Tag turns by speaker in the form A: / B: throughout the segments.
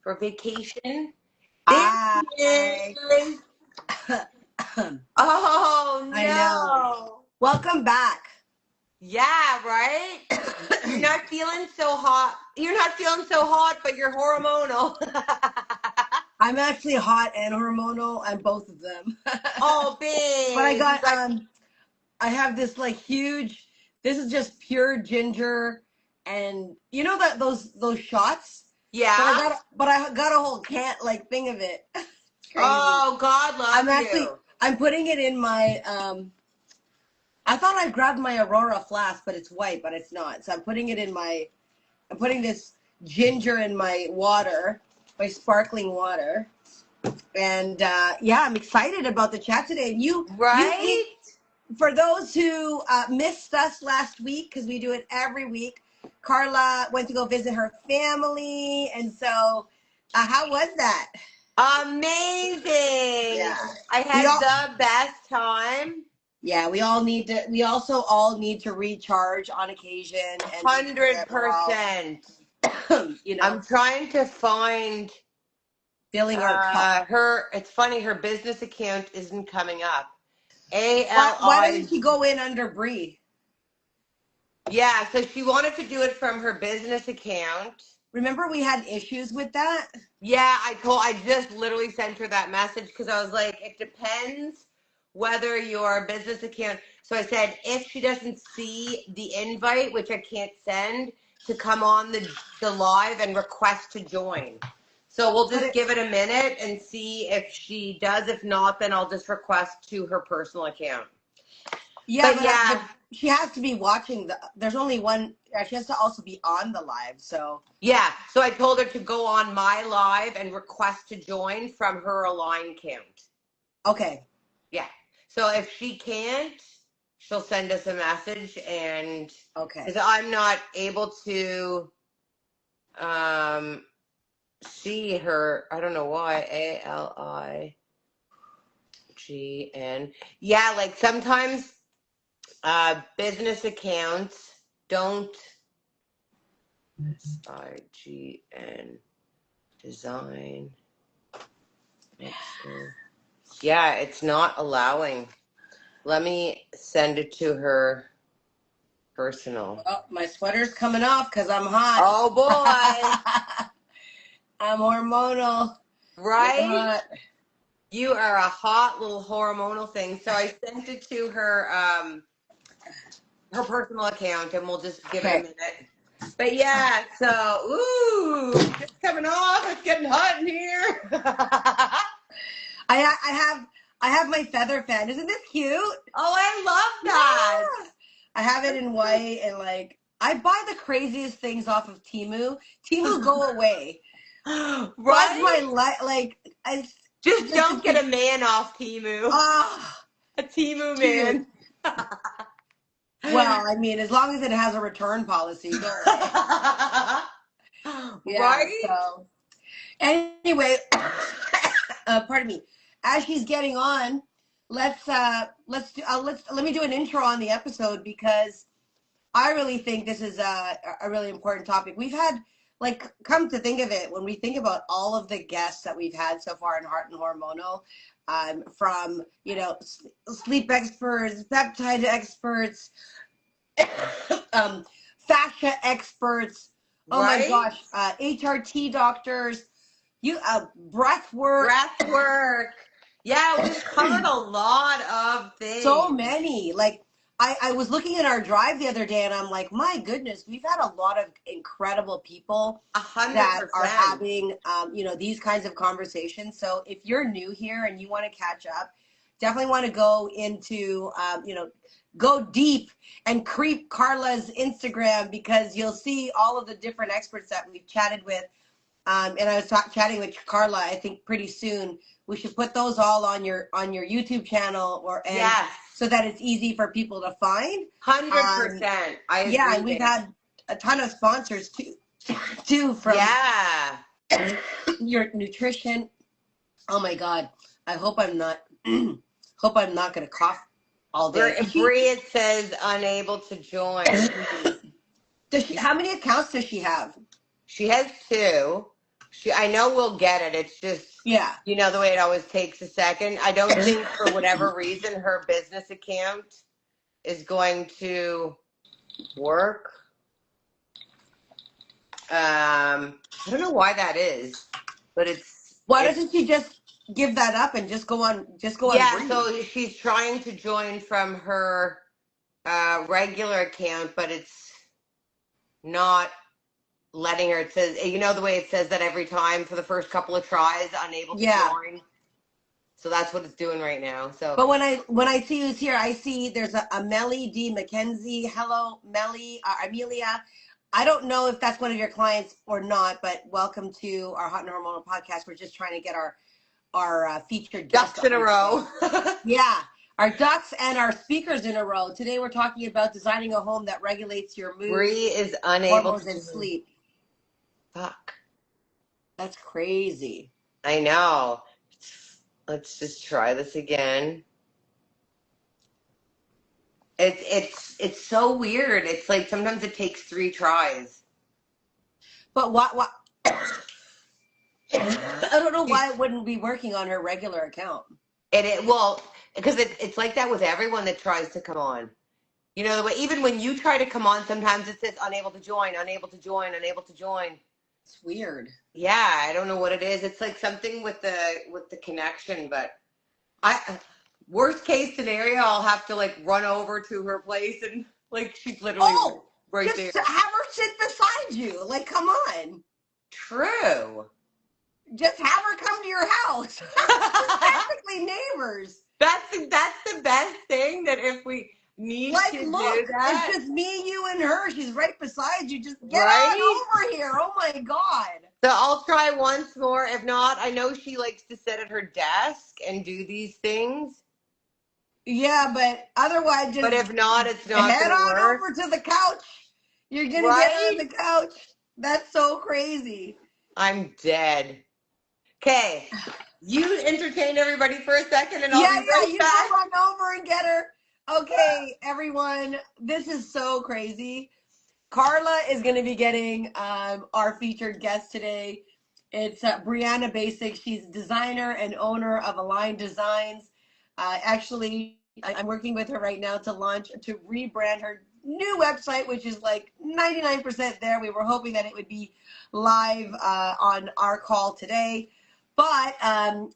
A: for vacation.
B: I
A: Oh, no.
B: I know. Welcome back.
A: Yeah, right? You're not feeling so hot. You're not feeling so hot, but you're hormonal.
B: I'm actually hot and hormonal. I'm both of them.
A: Oh, babe.
B: But I have this like huge, this is just pure ginger, and you know that those shots?
A: Yeah.
B: But I got a whole thing of it. It's crazy.
A: Oh, God love you.
B: I'm putting it in my I thought I grabbed my Aurora flask, but it's white, but it's not. So I'm putting this ginger in my water, my sparkling water. And yeah, I'm excited about the chat today.
A: Right?
B: For those who missed us last week, because we do it every week, Carla went to go visit her family. And so how was that?
A: Amazing.
B: Yeah.
A: I had the best time.
B: Yeah, we also all need to recharge on occasion. And
A: 100%.
B: You know,
A: I'm trying to find
B: filling our cup.
A: It's funny, her business account isn't coming up. ALI.
B: Why doesn't she go in under Bree?
A: Yeah, so she wanted to do it from her business account.
B: Remember we had issues with that?
A: Yeah, I just literally sent her that message because I was like, it depends whether your business account. So I said, if she doesn't see the invite, which I can't send, to come on the live and request to join. So we'll just give it a minute and see if she does. If not, then I'll just request to her personal account.
B: Yeah, but she has to be watching there's only one. She has to also be on the live. So
A: yeah, so I told her to go on my live and request to join from her Align account.
B: Okay.
A: Yeah. So if she can't, she'll send us a message, and because I'm not able to see her. I don't know why. ALIGN. Yeah, like sometimes business accounts don't. SIGN design. Yeah, it's not allowing. Let me send it to her personal.
B: Oh, my sweater's coming off because I'm hot.
A: Oh boy.
B: I'm hormonal.
A: Right? You are a hot little hormonal thing. So I sent it to her her personal account, and we'll just give it a minute. But yeah, so it's coming off. It's getting hot in here.
B: I have my feather fan. Isn't this cute?
A: Oh, I love that.
B: Yeah. I have it in white, and I buy the craziest things off of Temu. Temu, go away.
A: Right?
B: My I
A: just don't get a man off Temu. A Temu man.
B: Well, I mean, as long as it has a return policy, go away.
A: Right?
B: So anyway, pardon me. As she's getting on, let me do an intro on the episode, because I really think this is a really important topic. We've had, come to think of it, when we think about all of the guests that we've had so far in Heart and Hormonal, from, sleep experts, peptide experts, fascia experts, oh my gosh, HRT doctors, breath work. Yeah, we've covered a lot of things. So many. I was looking at our drive the other day, and I'm like, my goodness, we've had a lot of incredible people 100% that are having, these kinds of conversations. So if you're new here and you want to catch up, definitely want to go into, go deep and creep Carla's Instagram, because you'll see all of the different experts that we've chatted with. And I was chatting with Carla, I think pretty soon we should put those all on your YouTube channel, so that it's easy for people to find. 100%. I agree. Yeah, and we've had a ton of sponsors too from your nutrition. Oh my God. I hope I'm not going to cough all day. Bree, it says unable to join. How many accounts does she have? She has 2.
A: I know we'll get it. It's just,
B: Yeah.
A: you know, the way it always takes a second. I don't think for whatever reason her business account is going to work. I don't know why that is, but
B: Why doesn't she just give that up and just go on
A: yeah,
B: Breathe?
A: so she's trying to join from her regular account, but it's not letting her. It says, you know, the way it says that every time for the first couple of tries, unable to join. So that's what it's doing right now. So,
B: but when I see who's here, I see there's a Melly D. McKenzie. Hello, Melly, Amelia. I don't know if that's one of your clients or not, but welcome to our Hot and Hormonal podcast. We're just trying to get our featured guests
A: ducks in a row.
B: Yeah, our ducks and our speakers in a row. Today we're talking about designing a home that regulates your mood,
A: Bree is unable
B: hormones, and sleep.
A: Fuck.
B: That's crazy.
A: I know. Let's just try this again. It's so weird. It's like sometimes it takes 3 tries.
B: But what? I don't know why it wouldn't be working on her regular account.
A: Well, because it's like that with everyone that tries to come on. You know, the way even when you try to come on, sometimes it says unable to join, unable to join, unable to join.
B: It's weird.
A: Yeah, I don't know what it is. It's like something with the connection, but worst case scenario, I'll have to like run over to her place and like she's literally right there.
B: Just have her sit beside you. Like, come on.
A: True.
B: Just have her come to your house. We're technically neighbors.
A: That's the best thing, that if we need to do that.
B: It's just me, you, and her. She's right beside you. Just get on over here. Oh my God.
A: So I'll try once more. If not, I know she likes to sit at her desk and do these things.
B: Yeah, but otherwise, just.
A: But if not, it's not
B: head on
A: work.
B: over to the couch. You're gonna get on the couch. That's so crazy.
A: I'm dead. Okay, you entertain everybody for a second, and I'll be right
B: you
A: back.
B: go run over and get her. Okay, everyone, this is so crazy. Carla is going to be getting our featured guest today. It's Breanna Basik. She's designer and owner of Align Designs. Actually, I'm working with her right now to rebrand her new website, which is like 99% there. We were hoping that it would be live on our call today, but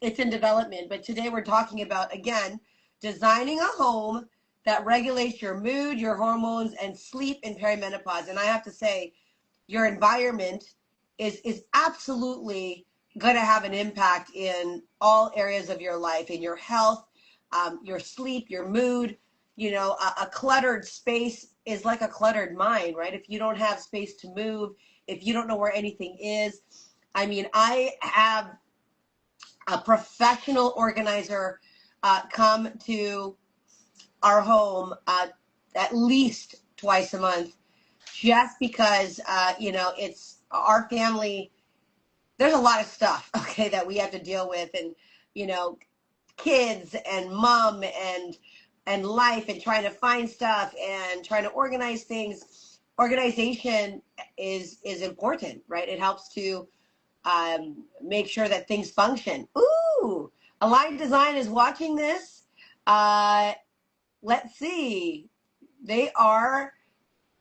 B: it's in development. But today we're talking about, again, designing a home that regulates your mood, your hormones, and sleep in perimenopause. And I have to say, your environment is absolutely going to have an impact in all areas of your life, in your health, your sleep, your mood. You know, a cluttered space is like a cluttered mind, right? If you don't have space to move, if you don't know where anything is. I mean, I have a professional organizer come to our home at least twice a month, just because, you know, it's our family. There's a lot of stuff, okay, that we have to deal with, and, you know, kids and mom and life, and trying to find stuff and trying to organize things. Organization is important, right? It helps to make sure that things function. Ooh, Align Design is watching this. Let's see. They are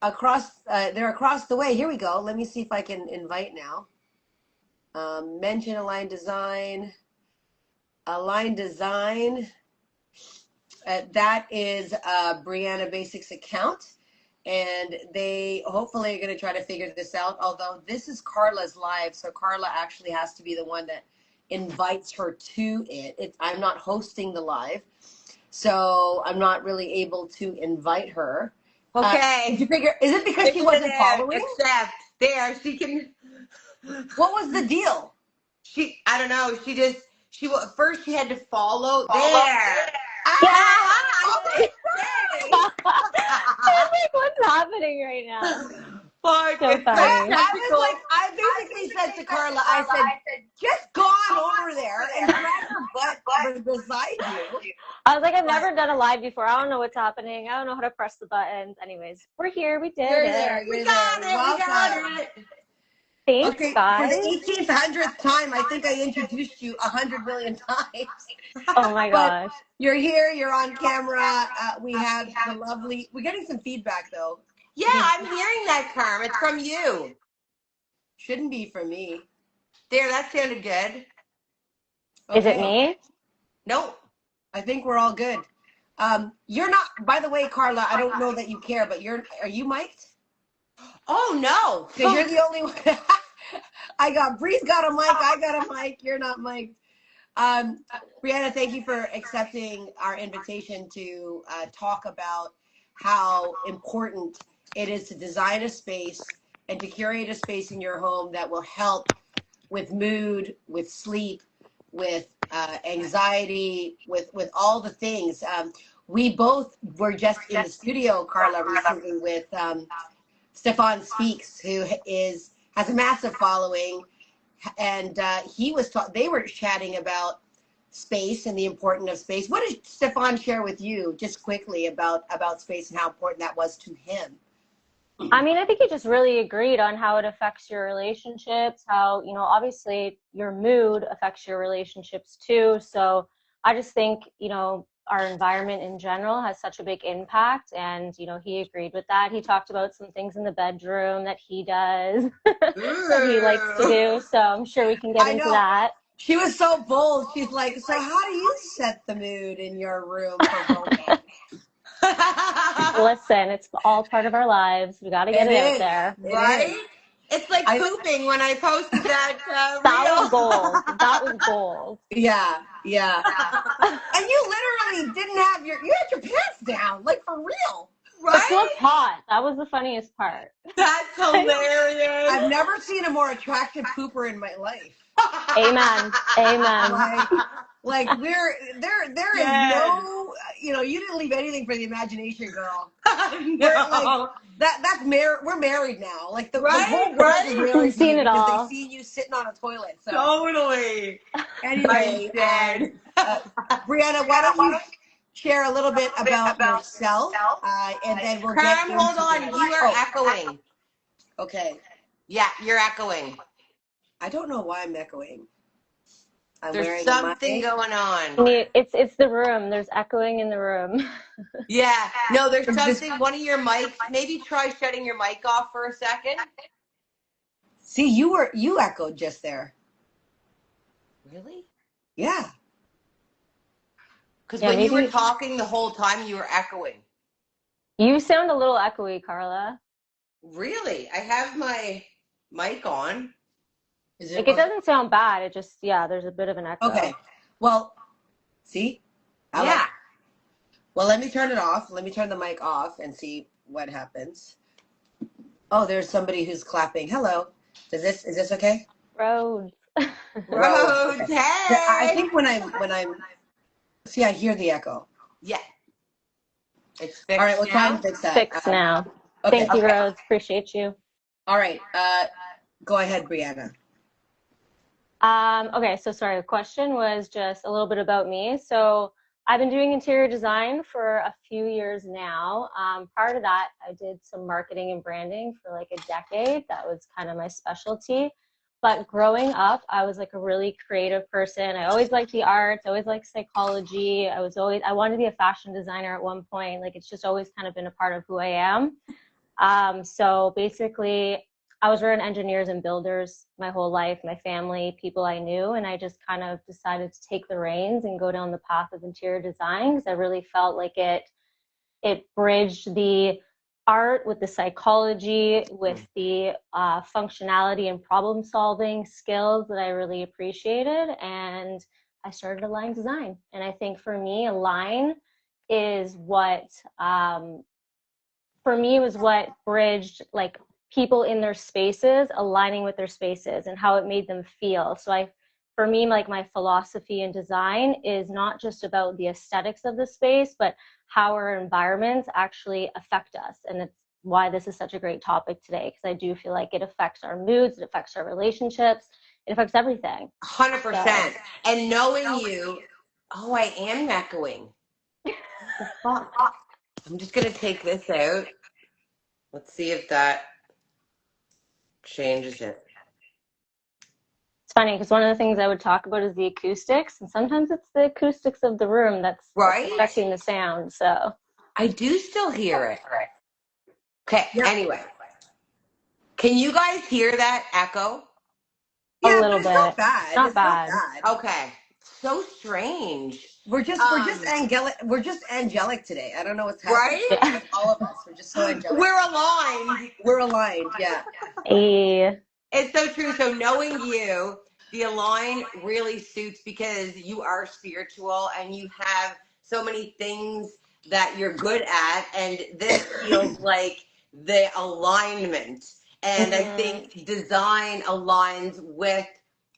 B: across. They're across the way. Here we go. Let me see if I can invite now. Mention Align Design. Align Design. That is Breanna Basik's account, and they hopefully are going to try to figure this out. Although this is Carla's live, so Carla actually has to be the one that invites her to it. I'm not hosting the live, so I'm not really able to invite her.
A: Okay.
B: Did you figure? Is it because she wasn't following?
A: Except there, she can.
B: What was the deal?
A: I don't know. First she had to follow there.
C: Yeah. I'm like, what's happening right now?
A: Fuck,
C: so funny.
B: I basically said to Carla, I said, just go on over there and drag her butt beside you.
C: I was like, I've never done a live before. I don't know what's happening. I don't know how to press the buttons. Anyways, we're here. We did it.
A: We got it.
C: Thanks,
B: Okay, for
C: guys.
B: the 1800th time, I think I introduced you 100 million times.
C: Oh my
B: But
C: gosh.
B: you're here, you're on camera. We have the lovely, we're getting some feedback though.
A: Yeah, I'm hearing that, Carm. It's from you.
B: Shouldn't be from me.
A: There, that sounded good.
B: Okay.
C: Is it me?
A: Nope.
B: I think we're all good. You're not, by the way, Carla, I don't know that you care, but are you mic'd?
A: Oh, no.
B: Because you're the only one. Bree's got a mic, I got a mic, you're not mic'd. Breanna, thank you for accepting our invitation to talk about how important it is to design a space and to curate a space in your home that will help with mood, with sleep, with anxiety, with all the things. We both were just in the studio, Carla, recently with Stefan Speaks, who has a massive following, and they were chatting about space and the importance of space. What did Stefan share with you, just quickly, about space and how important that was to him?
C: I mean, I think he just really agreed on how it affects your relationships, how, obviously your mood affects your relationships too. So I just think, our environment in general has such a big impact. And, he agreed with that. He talked about some things in the bedroom that he does, that he likes to do. So I'm sure we can get into that.
B: She was so bold. She's like, so how do you set the mood in your room for romance?
C: Listen, it's all part of our lives. We got to get it out there.
A: Right? It's like pooping when I posted that
C: That
A: reel.
C: was gold. That was gold.
B: Yeah. And you literally didn't have you had your pants down, like for real.
C: Right? It looked hot. That was the funniest part.
A: That's hilarious.
B: I've never seen a more attractive pooper in my life.
C: Amen.
B: Like there is no, you didn't leave anything for the imagination, girl.
A: No.
B: We're married now. Like the whole world is married.
C: We've seen it all.
B: They see you sitting on a toilet. So.
A: Totally.
B: Anyway, Breanna, why don't you share a little bit about yourself, and then we'll get into
A: hold on. You are echoing.
B: Okay.
A: Yeah, you're echoing.
B: I don't know why I'm echoing.
A: There's something going on.
C: It's the room. There's echoing in the room.
A: Yeah. No, there's something. One of your mics. Maybe try shutting your mic off for a second.
B: See, you echoed just there.
A: Really?
B: Yeah.
A: Because when you were talking the whole time, you were echoing.
C: You sound a little echoey, Carla.
A: Really? I have my mic on.
C: It doesn't sound bad. It just, there's a bit of an echo.
B: Okay. Well, see? Well, let me turn it off. Let me turn the mic off and see what happens. Oh, there's somebody who's clapping. Hello. Is this okay?
C: Rhodes.
A: Hey.
B: I think when I'm see, I hear the echo.
A: Yeah. It's fixed.
B: All right, we'll try and fix that.
C: Fixed now.
B: Okay.
C: Thank you, Rhodes. Appreciate you.
B: All right. Go ahead, Breanna.
C: Okay, so sorry, the question was just a little bit about me. So I've been doing interior design for a few years now. Prior to that, I did some marketing and branding for like a decade. That was kind of my specialty. But growing up, I was like a really creative person. I always liked the arts, always liked psychology. I wanted to be a fashion designer at one point. Like it's just always kind of been a part of who I am. So basically, I was around engineers and builders my whole life, my family, people I knew, and I just kind of decided to take the reins and go down the path of interior design because I really felt like it bridged the art with the psychology, with the functionality and problem solving skills that I really appreciated. And I started Align Design. And I think for me, Align is what, was what bridged like people in their spaces, aligning with their spaces and how it made them feel. So for me, like my philosophy in design is not just about the aesthetics of the space, but how our environments actually affect us. And it's why this is such a great topic today, because I do feel like it affects our moods, it affects our relationships, it affects everything.
A: 100%. And knowing you, I am echoing. I'm just going to take this out. Let's see if that changes it.
C: funny because one of the things I would talk about is the acoustics, and sometimes it's the acoustics of the room that's affecting the sound. So
A: I do still hear it. Okay, anyway. Can you guys hear that echo?
B: Yeah,
C: a little
B: but it's
C: bit.
B: not bad.
C: It's not
B: It's
C: bad.
B: not bad.
A: Okay. So strange.
B: We're just angelic. We're just angelic today. I don't know what's happening.
A: Right?
B: With all of us. We're just so angelic.
A: We're aligned.
B: We're aligned. Yeah.
A: It's so true. So knowing you, the align really suits because you are spiritual and you have so many things that you're good at, and this feels like the alignment. And I think design aligns with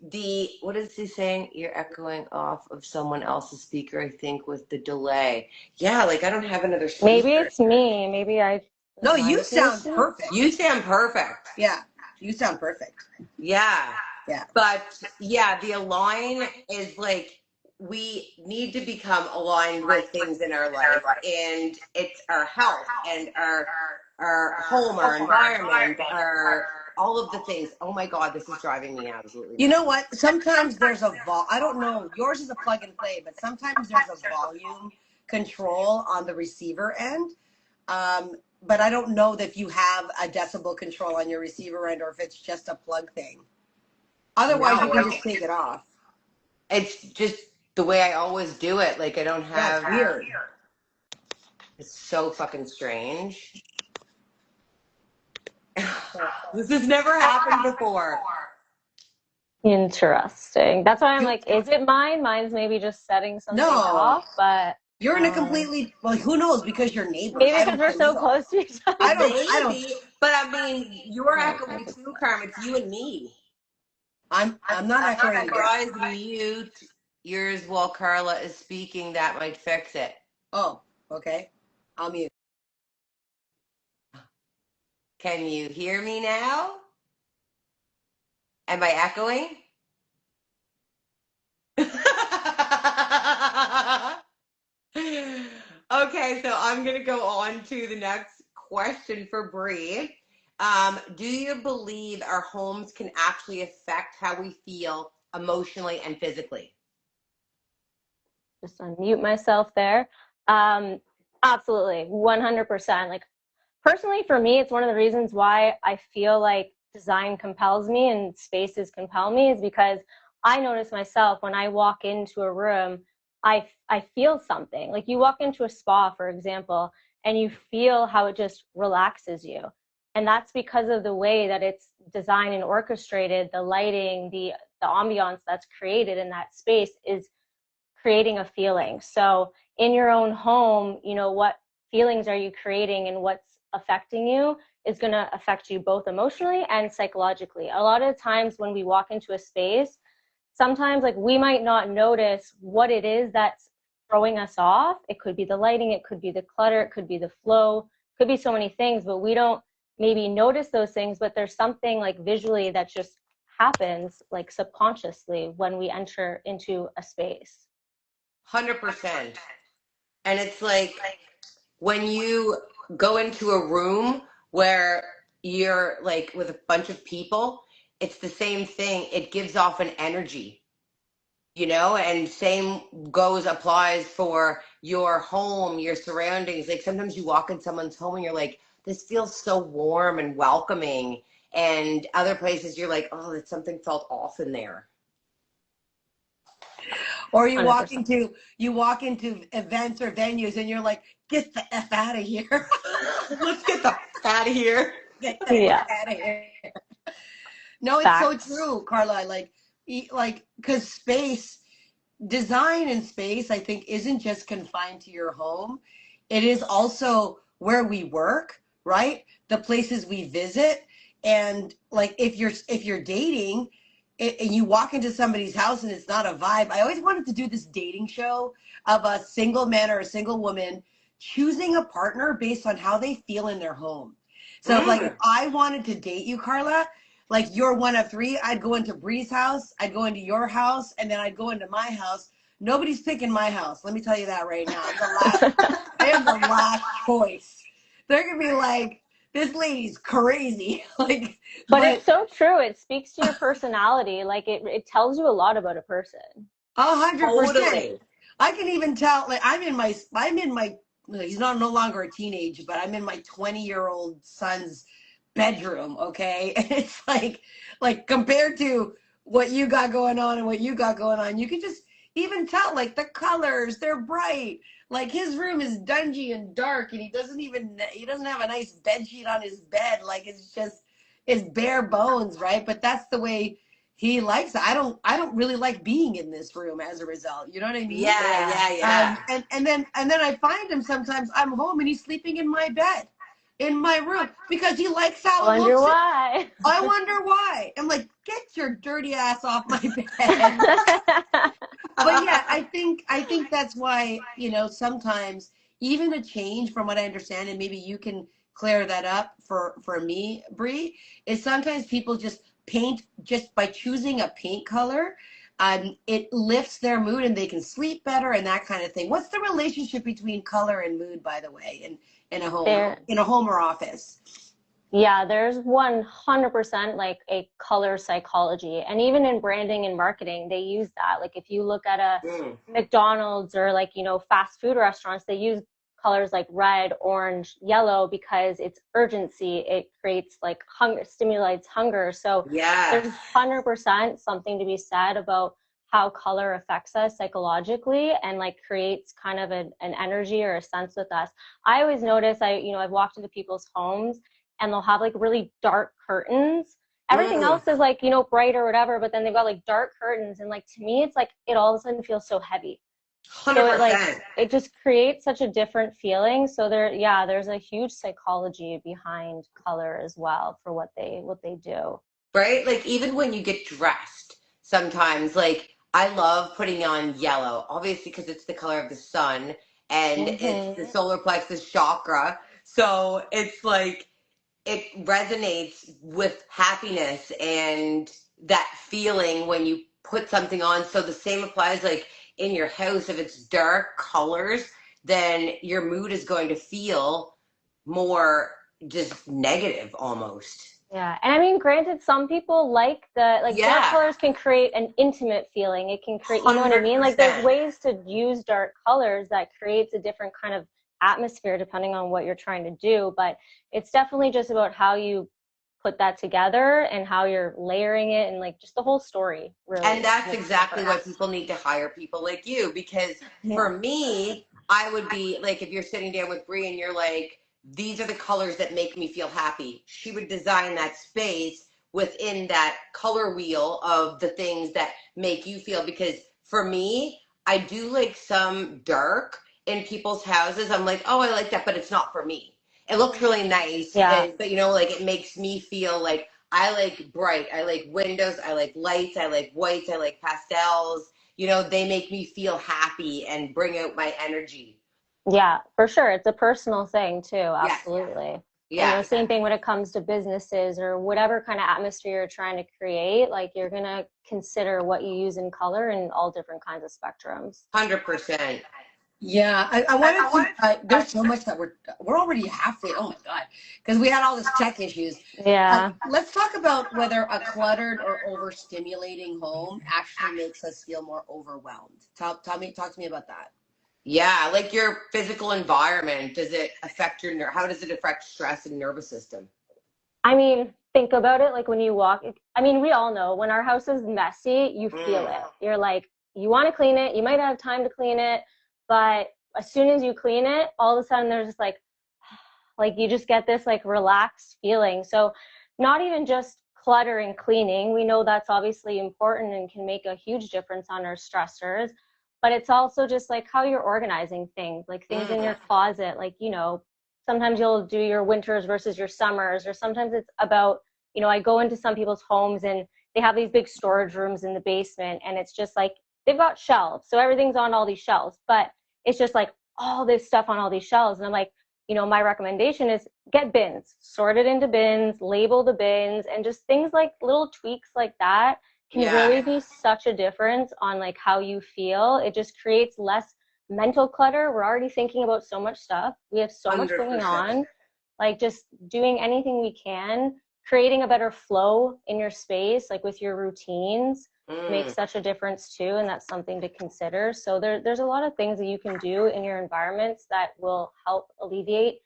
A: the, what is he saying? You're echoing off of someone else's speaker, I think, with the delay. Yeah, like I don't have another speaker.
C: Maybe it's me. Maybe I.
B: No, you sound perfect.
A: You sound perfect.
B: Yeah, you sound perfect.
A: Yeah.
B: Yeah.
A: But yeah, the align is like we need to become aligned with things in our life, and it's our health and our home, our environment, our all of the things. Oh my God, this is driving me absolutely.
B: You know what? Sometimes there's a I don't know. Yours is a plug and play, but sometimes there's a volume control on the receiver end. But I don't know that if you have a decibel control on your receiver end or if it's just a plug thing. Otherwise, you can just take it off.
A: It's just the way I always do it. Like I don't have.
B: That's weird.
A: It's so fucking strange. This has never happened before.
C: Interesting. That's why I'm like, is it mine? Mine's maybe just setting something off, but
B: you're in a completely, well, who knows, because you're neighbors.
C: Maybe because we're so close to each other.
A: I don't. But I mean, you're echoing too, Carmen. It's you and me.
B: I'm not echoing.
A: Tries mute yours while Carla is speaking. That might fix it.
B: Oh, okay. I'll mute.
A: Can you hear me now? Am I echoing? Okay, so I'm going to go on to the next question for Bree. Do you believe our homes can actually affect how we feel emotionally and physically?
C: Just unmute myself there. Absolutely, 100%. Like personally, for me, it's one of the reasons why I feel like design compels me and spaces compel me is because I notice myself when I walk into a room, I feel something. Like you walk into a spa, for example, and you feel how it just relaxes you. And that's because of the way that it's designed and orchestrated, the lighting, the ambiance that's created in that space is creating a feeling. So in your own home, you know, what feelings are you creating and what's affecting you is going to affect you both emotionally and psychologically. A lot of times when we walk into a space, sometimes like we might not notice what it is that's throwing us off. It could be the lighting, it could be the clutter, it could be the flow, it could be so many things, but we don't maybe notice those things, but there's something like visually that just happens like subconsciously when we enter into a space.
A: 100%. And it's like when you go into a room where you're like with a bunch of people, it's the same thing. It gives off an energy, you know, and same applies for your home, your surroundings. Like sometimes you walk in someone's home and you're like, this feels so warm and welcoming. And other places you're like, oh, something felt off in there.
B: Or you 100%. walk into events or venues and you're like, get the F out of here.
A: Let's get the F out of here.
B: Get the F out of here. No, it's so true, Carla. Like, because space, design in space, I think, isn't just confined to your home. It is also where we work, right? The places we visit. And like, if you're dating, and you walk into somebody's house and it's not a vibe. I always wanted to do this dating show of a single man or a single woman choosing a partner based on how they feel in their home. So like if I wanted to date you, Carla, like you're one of three, I'd go into Bree's house, I'd go into your house, and then I'd go into my house. Nobody's picking my house. Let me tell you that right now. I am the last choice. They're gonna be like, this lady's crazy. Like,
C: but it's so true. It speaks to your personality. Like it tells you a lot about a person.
B: 100%. I can even tell, like, I'm in my, he's no longer a teenage, but I'm in my 20-year-old son's bedroom. Okay. And it's like compared to what you got going on and what you got going on, you can just even tell, like, the colors, they're bright. Like, his room is dungy and dark, and he doesn't have a nice bed sheet on his bed. Like, it's bare bones, right? But that's the way he likes it. I don't really like being in this room as a result. You know what I mean?
A: Yeah.
B: And then I find him sometimes. I'm home and he's sleeping in my bed, in my room, because he likes how it looks.
C: Why.
B: I wonder why. I'm like, get your dirty ass off my bed. But yeah, I think that's why, sometimes even a change, from what I understand, and maybe you can clear that up for me, Bree, is sometimes people just paint just by choosing a paint color. It lifts their mood and they can sleep better and that kind of thing. What's the relationship between color and mood, by the way, in a home or office?
C: Yeah, there's 100% like a color psychology. And even in branding and marketing, they use that. Like if you look at a McDonald's or like, fast food restaurants, they use colors like red, orange, yellow because it's urgency. It creates like hunger, stimulates hunger. So there's 100% something to be said about how color affects us psychologically and like creates kind of an energy or a sense with us. I always notice I've walked into people's homes and they'll have like really dark curtains. Everything else is like, bright or whatever, but then they've got like dark curtains. And like, to me, it's like, it all of a sudden feels so heavy.
A: 100%.
C: So it just creates such a different feeling. So there's a huge psychology behind color as well for what they do.
A: Right? Like even when you get dressed, sometimes like I love putting on yellow, obviously because it's the color of the sun and it's the solar plexus chakra. So it's like, it resonates with happiness and that feeling when you put something on. So the same applies like in your house. If it's dark colors, then your mood is going to feel more just negative almost.
C: Yeah. And I mean, granted, some people like dark colors can create an intimate feeling. It can create, you know what I mean? Like there's ways to use dark colors that creates a different kind of atmosphere depending on what you're trying to do. But it's definitely just about how you put that together and how you're layering it and like just the whole story, really.
A: And that's exactly why people need to hire people like you, because for me, I would be like, if you're sitting down with Bree and you're like, these are the colors that make me feel happy, she would design that space within that color wheel of the things that make you feel. Because for me, I do like some dark in people's houses. I'm like, oh, I like that, but it's not for me. It looks really nice, but like it makes me feel like I like bright. I like windows. I like lights. I like whites. I like pastels. They make me feel happy and bring out my energy.
C: Yeah, for sure. It's a personal thing too. Absolutely.
A: Yeah.
C: Same thing when it comes to businesses or whatever kind of atmosphere you're trying to create. Like you're going to consider what you use in color in all different kinds of spectrums.
A: 100%.
B: Yeah, I wanted to. There's so much that we're already halfway. Oh my god, because we had all this tech issues.
C: Yeah.
B: Let's talk about whether a cluttered or overstimulating home actually makes us feel more overwhelmed. Talk to me about that.
A: Yeah, like your physical environment. Does it affect how does it affect stress and nervous system?
C: I mean, think about it. Like when you walk, I mean, we all know when our house is messy, you feel it. You're like, you want to clean it. You might have time to clean it. But as soon as you clean it, all of a sudden there's just like you just get this like relaxed feeling. So not even just clutter and cleaning. We know that's obviously important and can make a huge difference on our stressors. But it's also just like how you're organizing things, like things in your closet. Like, sometimes you'll do your winters versus your summers, or sometimes it's about, I go into some people's homes and they have these big storage rooms in the basement and it's just like, they've got shelves. So everything's on all these shelves, but it's just like all this stuff on all these shelves. And I'm like, my recommendation is get bins, sort it into bins, label the bins, and just things like little tweaks like that can really be such a difference on like how you feel. It just creates less mental clutter. We're already thinking about so much stuff. We have so 100%. Much going on. like just doing anything we can, creating a better flow in your space, like with your routines, makes such a difference too. And that's something to consider. So there's a lot of things that you can do in your environments that will help alleviate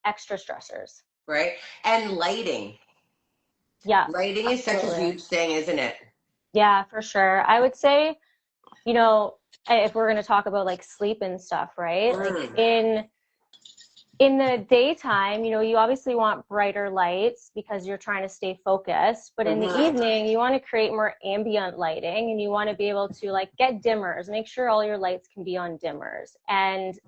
C: extra stressors.
A: Right. And lighting.
C: Yeah.
A: Lighting is such a huge thing, isn't it?
C: Yeah, for sure. I would say, you know, if we're going to talk about like sleep and stuff, right? Like in the daytime, you know, you obviously want brighter lights because you're trying to stay focused. But in the evening, you want to create more ambient lighting, and you want to be able to like get dimmers, make sure all your lights can be on dimmers. And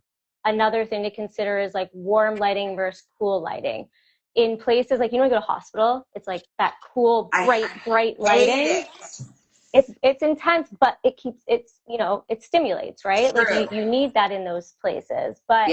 C: another thing to consider is like warm lighting versus cool lighting. In places like, you know, you go to hospital, it's like that cool, bright lighting. It's intense, but it's you know, it stimulates, right?
A: True.
C: Like you need that in those places. But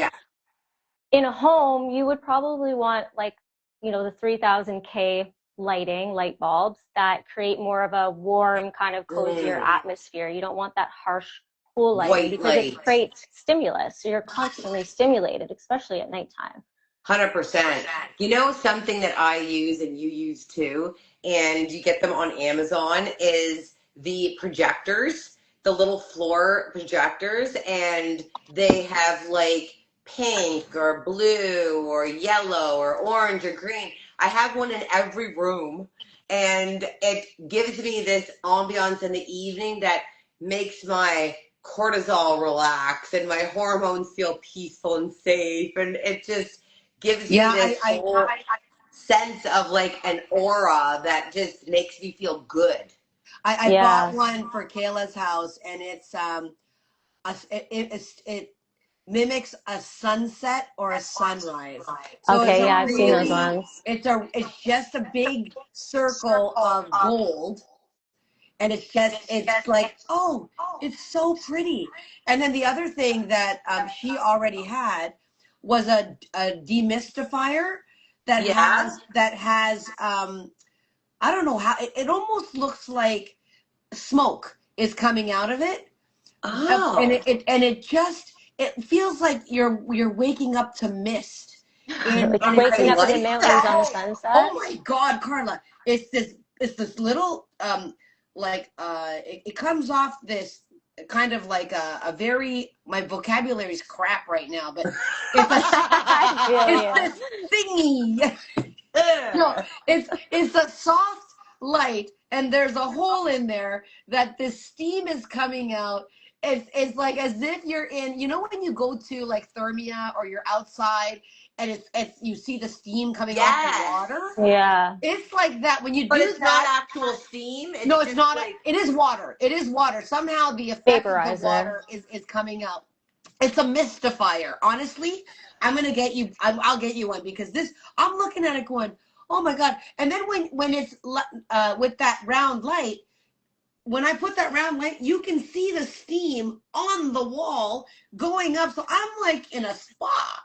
C: in a home, you would probably want like, you know, the 3000K light bulbs that create more of a warm kind of cozier atmosphere. You don't want that harsh, cool lighting because it creates stimulus. So you're constantly stimulated, especially at nighttime.
A: 100%. You know, something that I use and you use too, and you get them on Amazon, is the projectors, the little floor projectors, and they have like pink or blue or yellow or orange or green. I have one in every room, and it gives me this ambiance in the evening that makes my cortisol relax and my hormones feel peaceful and safe, and it just gives me this whole sense of like an aura that just makes me feel good.
B: I bought one for Kayla's house, and it's it mimics a sunset or a sunrise. So
C: okay, yeah, I've seen those ones.
B: It's just a big circle of gold, and it's like, oh, it's so pretty. And then the other thing that she already had was a demystifier that has I don't know how it almost looks like smoke is coming out of it.
A: Oh.
B: And it feels like you're waking up to mist.
C: Like waking up in the mountains on the sunset.
B: Oh my God, Carla! It's this little it comes off this kind of like a very, my vocabulary is crap right now, but it's this thingy. No, it's a soft light, and there's a hole in there that this steam is coming out. It's like as if you're in, you know, when you go to like thermia or you're outside and it's you see the steam coming off the water.
C: Yeah.
B: It's like that when you do
A: but it's
B: that.
A: Not actual steam.
B: No, it's not. Like, it is water. It is water. Somehow the effect of the water is coming out. It's a mystifier. Honestly, I'm gonna get you. I'll get you one, because I'm looking at it going, oh my God. And then when it's with that round light, when I put that round light, you can see the steam on the wall going up. So I'm like in a spa.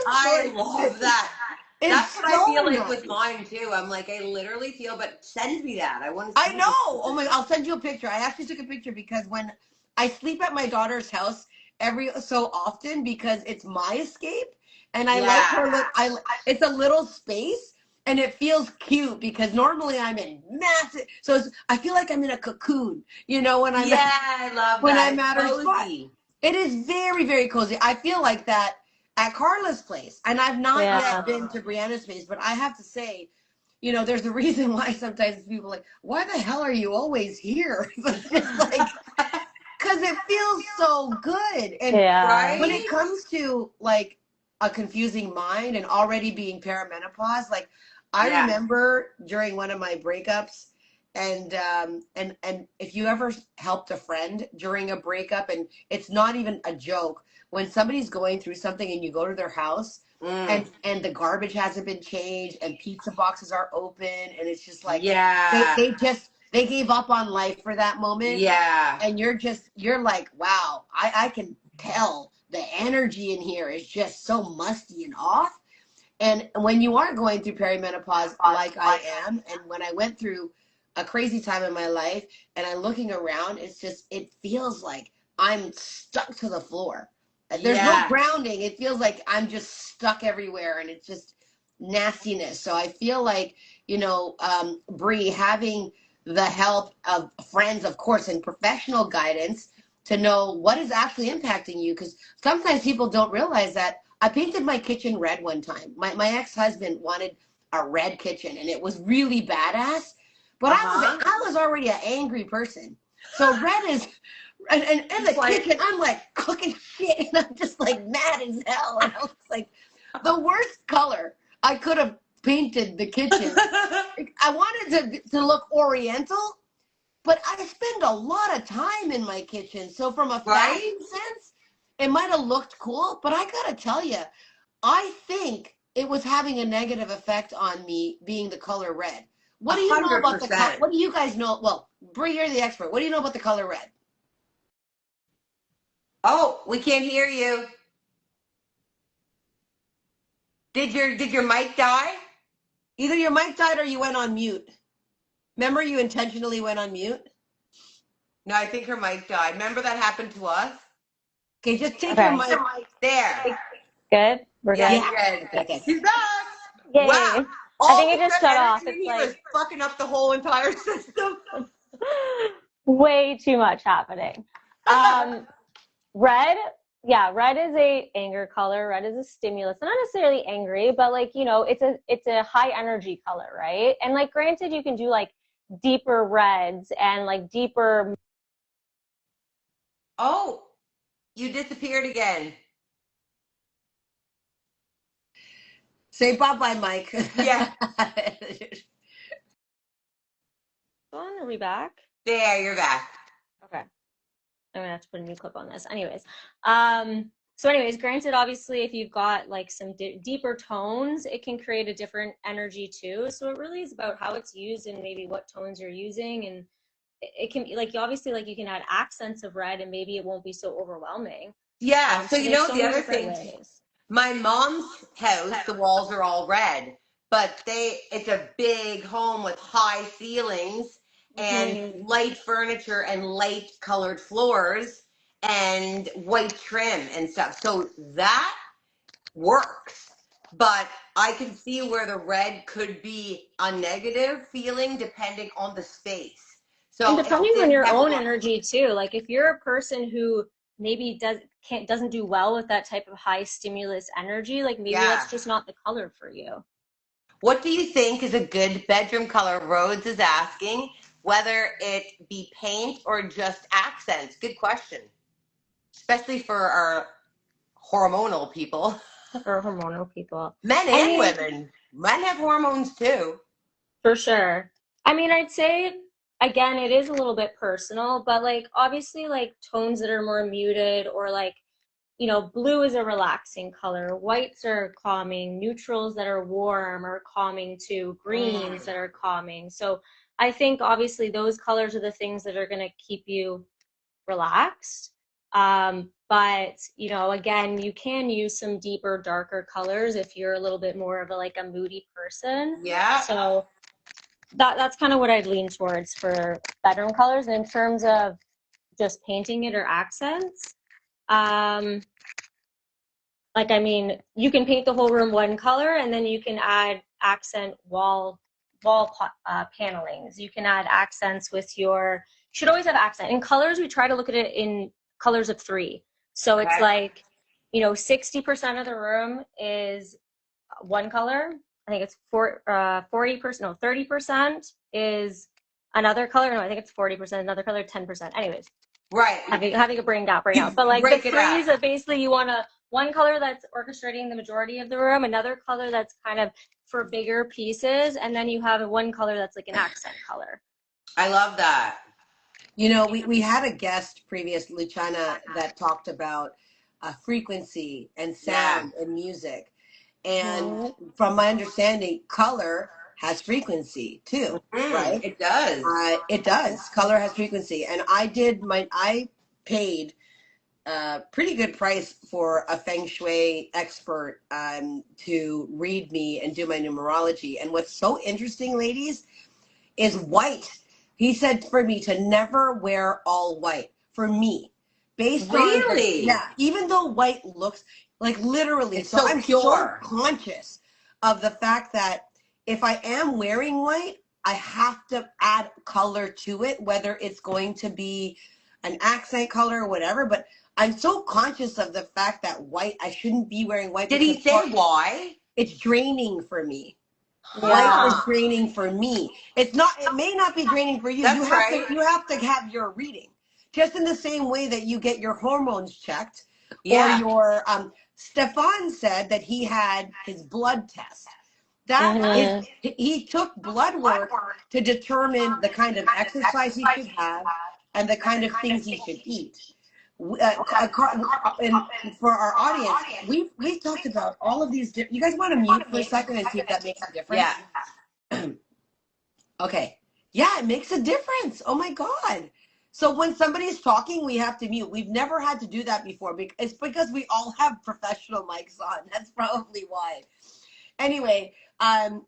A: I love that. That's what I feel like with mine too. I'm like, I literally feel, but send me that. I want to see.
B: I know. Oh my, I'll send you a picture. I actually took a picture because when I sleep at my daughter's house every so often, because it's my escape, and I like her. It's a little space. And it feels cute because normally I'm in massive, so I feel like I'm in a cocoon, you know, when I'm
A: I love
B: when
A: that.
B: I'm at her spot. It is very, very cozy. I feel like that at Carla's place, and I've not yet been to Breanna's place, but I have to say, you know, there's a reason why sometimes people are like, why the hell are you always here? It's like, because it feels so good. And when it comes to like a confusing mind and already being perimenopause, like I remember during one of my breakups, and if you ever helped a friend during a breakup, and it's not even a joke, when somebody's going through something and you go to their house and the garbage hasn't been changed and pizza boxes are open, and it's just like they gave up on life for that moment. Yeah. And you're like, wow, I can tell the energy in here is just so musty and off. And when you are going through perimenopause like I am, and when I went through a crazy time in my life and I'm looking around, it feels like I'm stuck to the floor. There's no grounding. It feels like I'm just stuck everywhere, and it's just nastiness. So I feel like, you know, Bree, having the help of friends, of course, and professional guidance to know what is actually impacting you. Because sometimes people don't realize that I painted my kitchen red one time. My ex-husband wanted a red kitchen, and it was really badass. But I was already an angry person. So red is, and in the kitchen, I'm like cooking shit, and I'm just like mad as hell. And I was like, the worst color I could have painted the kitchen. I wanted to look oriental, but I spend a lot of time in my kitchen. So from a fashion sense, it might have looked cool, but I gotta tell you, I think it was having a negative effect on me being the color red. What do you know about the color? What do you guys know? Well, Bree, you're the expert. What do you know about the color red?
A: Oh, we can't hear you. Did your mic die?
B: Either your mic died or you went on mute. Remember, you intentionally went on mute?
A: No, I think her mic died. Remember that happened to us?
B: Okay, just take your mic.
A: There.
C: Good? We're good?
A: Yeah.
B: Okay.
A: She's back.
C: Yay.
A: Wow.
C: I think it just shut off.
A: It's like fucking up the whole entire system.
C: Way too much happening. Red, yeah, red is a anger color. Red is a stimulus. Not necessarily angry, but like, you know, it's a high energy color, right? And like, granted, you can do like deeper reds and like deeper.
A: Oh, you disappeared again.
B: Say bye-bye, Mike.
A: Yeah.
C: Are we back?
A: There, you're back.
C: Okay. I'm gonna have to put a new clip on this. Anyways, so anyways, granted, obviously, if you've got like some deeper tones, it can create a different energy too. So it really is about how it's used and maybe what tones you're using. And it can be like, obviously, like you can add accents of red and maybe it won't be so overwhelming.
A: Yeah. So you know,
C: so
A: the other thing, my mom's house, the walls are all red, but it's a big home with high ceilings and light furniture and light colored floors and white trim and stuff. So that works. But I can see where the red could be a negative feeling depending on the space. So
C: and depending on your own energy too. Like if you're a person who maybe doesn't do well with that type of high stimulus energy, like maybe that's just not the color for you.
A: What do you think is a good bedroom color? Rhodes is asking whether it be paint or just accents. Good question. Especially for our hormonal people.
C: For hormonal people.
A: Men and women. Men have hormones too.
C: For sure. I mean, I'd say, again, it is a little bit personal, but like obviously like tones that are more muted or like, you know, blue is a relaxing color, whites are calming, neutrals that are warm are calming too, greens that are calming. So I think obviously those colors are the things that are going to keep you relaxed. But you know, again, you can use some deeper, darker colors if you're a little bit more of a moody person.
A: Yeah.
C: So that's kind of what I'd lean towards for bedroom colors. And in terms of just painting it or accents, like, I mean, you can paint the whole room one color and then you can add accent wall panelings. You can add accents with you should always have accent. In colors, we try to look at it in colors of 3. So it's like, you know, 60% of the room is one color. I think it's 40%, no, 30% is another color. No, I think it's 40%, another color, 10%. Anyways.
A: Right.
C: Having a brain gap right now. But like the 3s are basically you want one color that's orchestrating the majority of the room, another color that's kind of for bigger pieces, and then you have one color that's like an accent color.
A: I love that.
B: You know, we had a guest previous, Luciana, that talked about frequency and sound and music. And from my understanding, color has frequency too, right?
A: It does.
B: It does. Color has frequency. And I paid a pretty good price for a feng shui expert to read me and do my numerology. And what's so interesting, ladies, is white. He said for me to never wear all white. For me. Based on even though white looks like literally,
A: so I'm
B: pure. So conscious of the fact that if I am wearing white, I have to add color to it, whether it's going to be an accent color or whatever. But I'm so conscious of the fact that white, I shouldn't be wearing white.
A: Did he say why?
B: It's draining for me.
C: Yeah.
B: White is draining for me. It may not be draining for you.
A: That's
B: You have to have your reading. Just in the same way that you get your hormones checked, or your Stefan said that he had his blood test. He took blood work to determine the kind of exercise he should have and the kind of things he should eat. And for our audience, we've talked about all of these. You guys want to mute for a second and see if that makes a difference?
A: Yeah.
B: Okay. Yeah, it makes a difference. Oh my God. So when somebody's talking, we have to mute. We've never had to do that before. It's because we all have professional mics on. That's probably why. Anyway,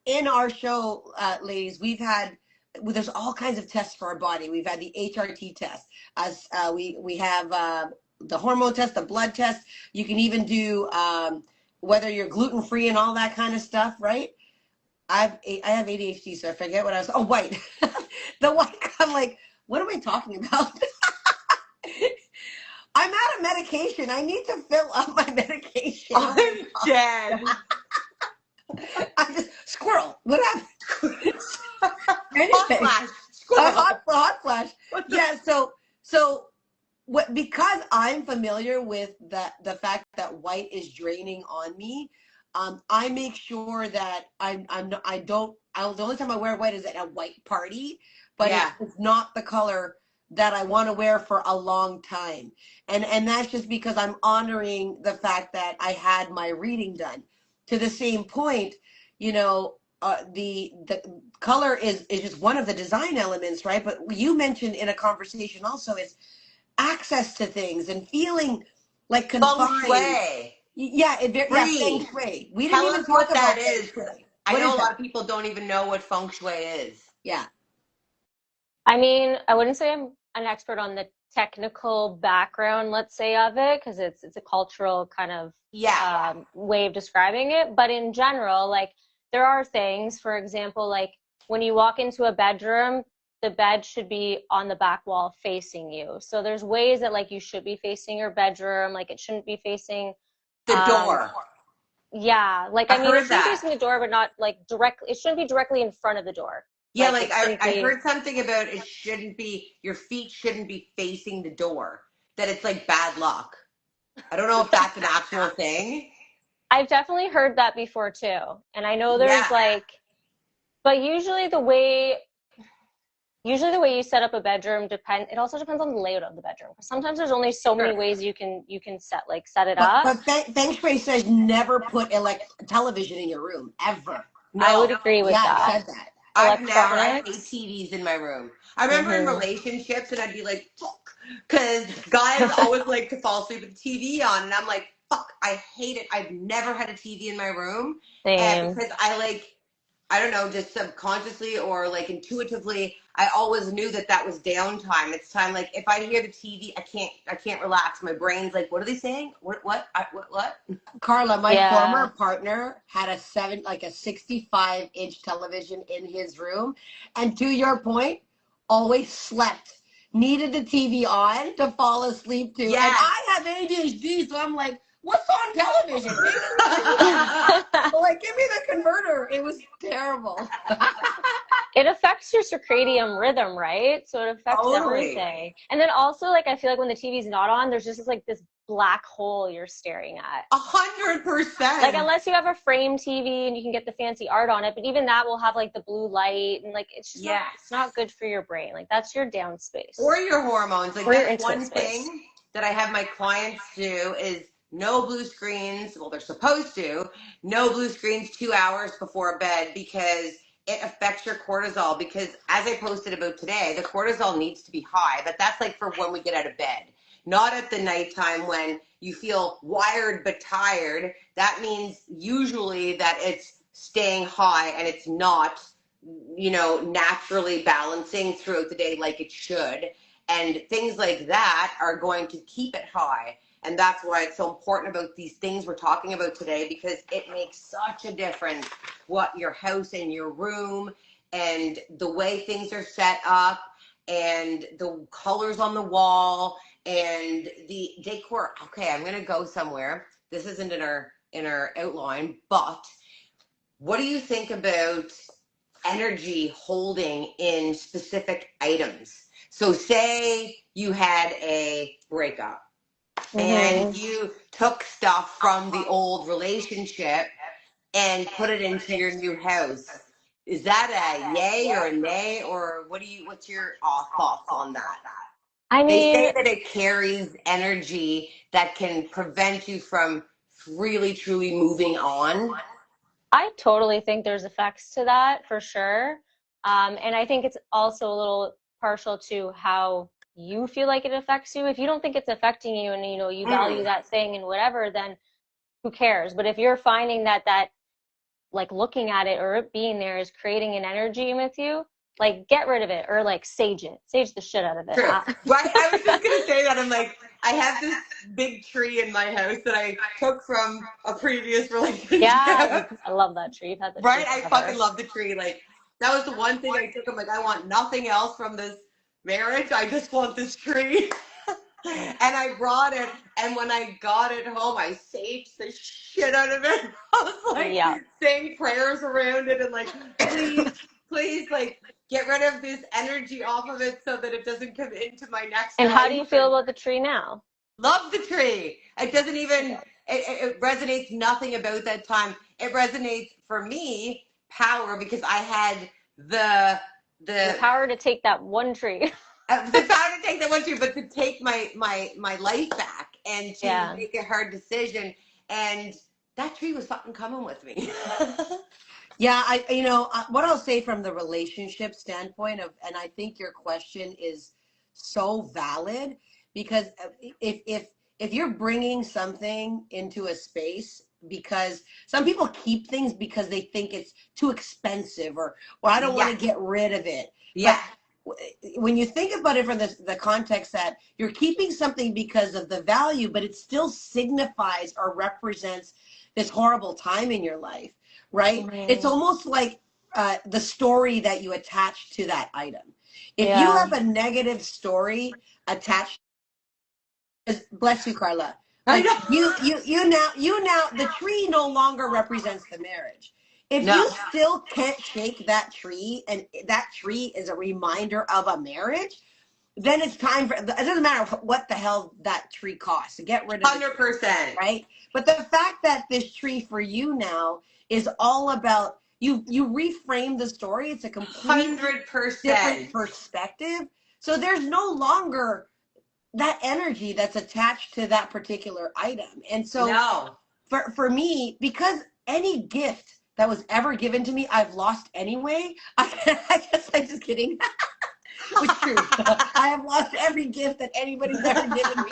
B: in our show, ladies, there's all kinds of tests for our body. We've had the HRT test. We have the hormone test, the blood test. You can even do whether you're gluten-free and all that kind of stuff, right? I have ADHD, so I forget what I was. Oh, white. The white. I'm like, what am I talking about? I'm out of medication. I need to fill up my medication.
A: I'm dead.
B: I'm just squirrel. What happened? Anyway,
A: Hot flash. Squirrel.
B: Hot flash. Yeah. So because I'm familiar with the fact that white is draining on me, I make sure that the only time I wear white is at a white party, but it's not the color that I want to wear for a long time. And that's just because I'm honoring the fact that I had my reading done. To the same point, the color is just one of the design elements, right? But you mentioned in a conversation also is access to things and feeling like confined.
A: Feng shui.
B: Yeah, feng shui. We didn't even talk
A: what
B: about
A: that is. I know a lot
B: of
A: people don't even know what feng shui is.
B: Yeah.
C: I mean, I wouldn't say I'm an expert on the technical background, let's say, of it, because it's a cultural kind of way of describing it. But in general, like there are things, for example, like when you walk into a bedroom, the bed should be on the back wall facing you. So there's ways that like you should be facing your bedroom, like it shouldn't be facing
A: the door.
C: Yeah, like I mean, it should be facing the door, but not like directly. It shouldn't be directly in front of the door.
A: Yeah, like I heard something about your feet shouldn't be facing the door. That it's like bad luck. I don't know if that's an actual thing.
C: I've definitely heard that before too. And I know there's but usually the way you set up a bedroom it also depends on the layout of the bedroom. Sometimes there's only so many ways you can set it up.
B: But Feng Shui says never put television in your room, ever.
C: No. I would agree with that.
B: It said that.
A: I hate TVs in my room. I remember in relationships and I'd be like, fuck, because guys always like to fall asleep with the TV on, and I'm like, fuck, I hate it. I've never had a TV in my room.
C: Same.
A: Because I don't know, just subconsciously or like intuitively, I always knew that was downtime. It's time, like if I hear the TV, I can't relax. My brain's like, what are they saying? What?
B: Carla, my former partner had a 65-inch television in his room, and to your point, always slept. Needed the TV on to fall asleep to. Yeah. And I have ADHD, so I'm like, what's on television? Like, give me the converter. It was terrible.
C: It affects your circadian rhythm, right? So it affects everything. And then also, like, I feel like when the TV's not on, there's just this black hole you're staring at.
A: 100%.
C: Like, unless you have a frame TV and you can get the fancy art on it, but even that will have like the blue light and like it's just it's not good for your brain. Like that's your down space.
A: Or your hormones. Like that's one thing that I have my clients do is no blue screens. Well, they're supposed to. No blue screens 2 hours before bed because it affects your cortisol. Because as I posted about today, the cortisol needs to be high, but that's like for when we get out of bed. Not at the nighttime when you feel wired but tired. That means usually that it's staying high and it's not, naturally balancing throughout the day like it should. And things like that are going to keep it high. And that's why it's so important about these things we're talking about today, because it makes such a difference what your house and your room and the way things are set up and the colors on the wall and the decor. Okay, I'm going to go somewhere. This isn't in our outline, but what do you think about energy holding in specific items? So say you had a breakup and you took stuff from the old relationship and put it into your new house. Is that a yay or a nay, or what's your thoughts on that?
C: I
A: They
C: mean,
A: say that it carries energy that can prevent you from really truly moving on.
C: I totally think there's effects to that for sure. And I think it's also a little partial to how you feel like it affects you. If you don't think it's affecting you and you value that thing and whatever, then who cares? But if you're finding that like looking at it or it being there is creating an energy with you, like get rid of it or like sage the shit out of it.
A: True. Right. I was just gonna say that. I'm like, I have this big tree in my house that I took from a previous relationship.
C: Yeah, I love that tree. You've had the
A: Right.
C: tree
A: I
C: forever.
A: fucking love the tree. Like that was the one thing I took. I'm like, I want nothing else from this marriage. I just want this tree. And I brought it, and when I got it home, I saged the shit out of it. I was like saying prayers around it and like, please, like get rid of this energy off of it so that it doesn't come into my next
C: And
A: life.
C: how do you feel about the tree now?
A: Love the tree. It doesn't even, it resonates nothing about that time. It resonates for me, power, because I had the
C: power to take that one tree.
A: the power to take that one tree, but to take my life back and to make a hard decision. And that tree was fucking coming with me.
B: Yeah, what I'll say from the relationship standpoint and I think your question is so valid, because if you're bringing something into a space, because some people keep things because they think it's too expensive or I don't want to get rid of it.
A: Yeah.
B: But when you think about it from the context that you're keeping something because of the value, but it still signifies or represents this horrible time in your life, right? It's almost like the story that you attach to that item. If you have a negative story attached, bless you, Carla. Like you now, the tree no longer represents the marriage. If you still can't shake that tree, and that tree is a reminder of a marriage, then it's time for, it doesn't matter what the hell that tree costs. Get rid of it.
A: 100%.
B: Right? But the fact that this tree for you now is all about, you reframe the story. It's a completely
A: 100%
B: different perspective. So there's no longer that energy that's attached to that particular item. And so for me, because any gift that was ever given to me, I've lost anyway. I guess I'm just kidding. Which is true. I have lost every gift that anybody's ever given me.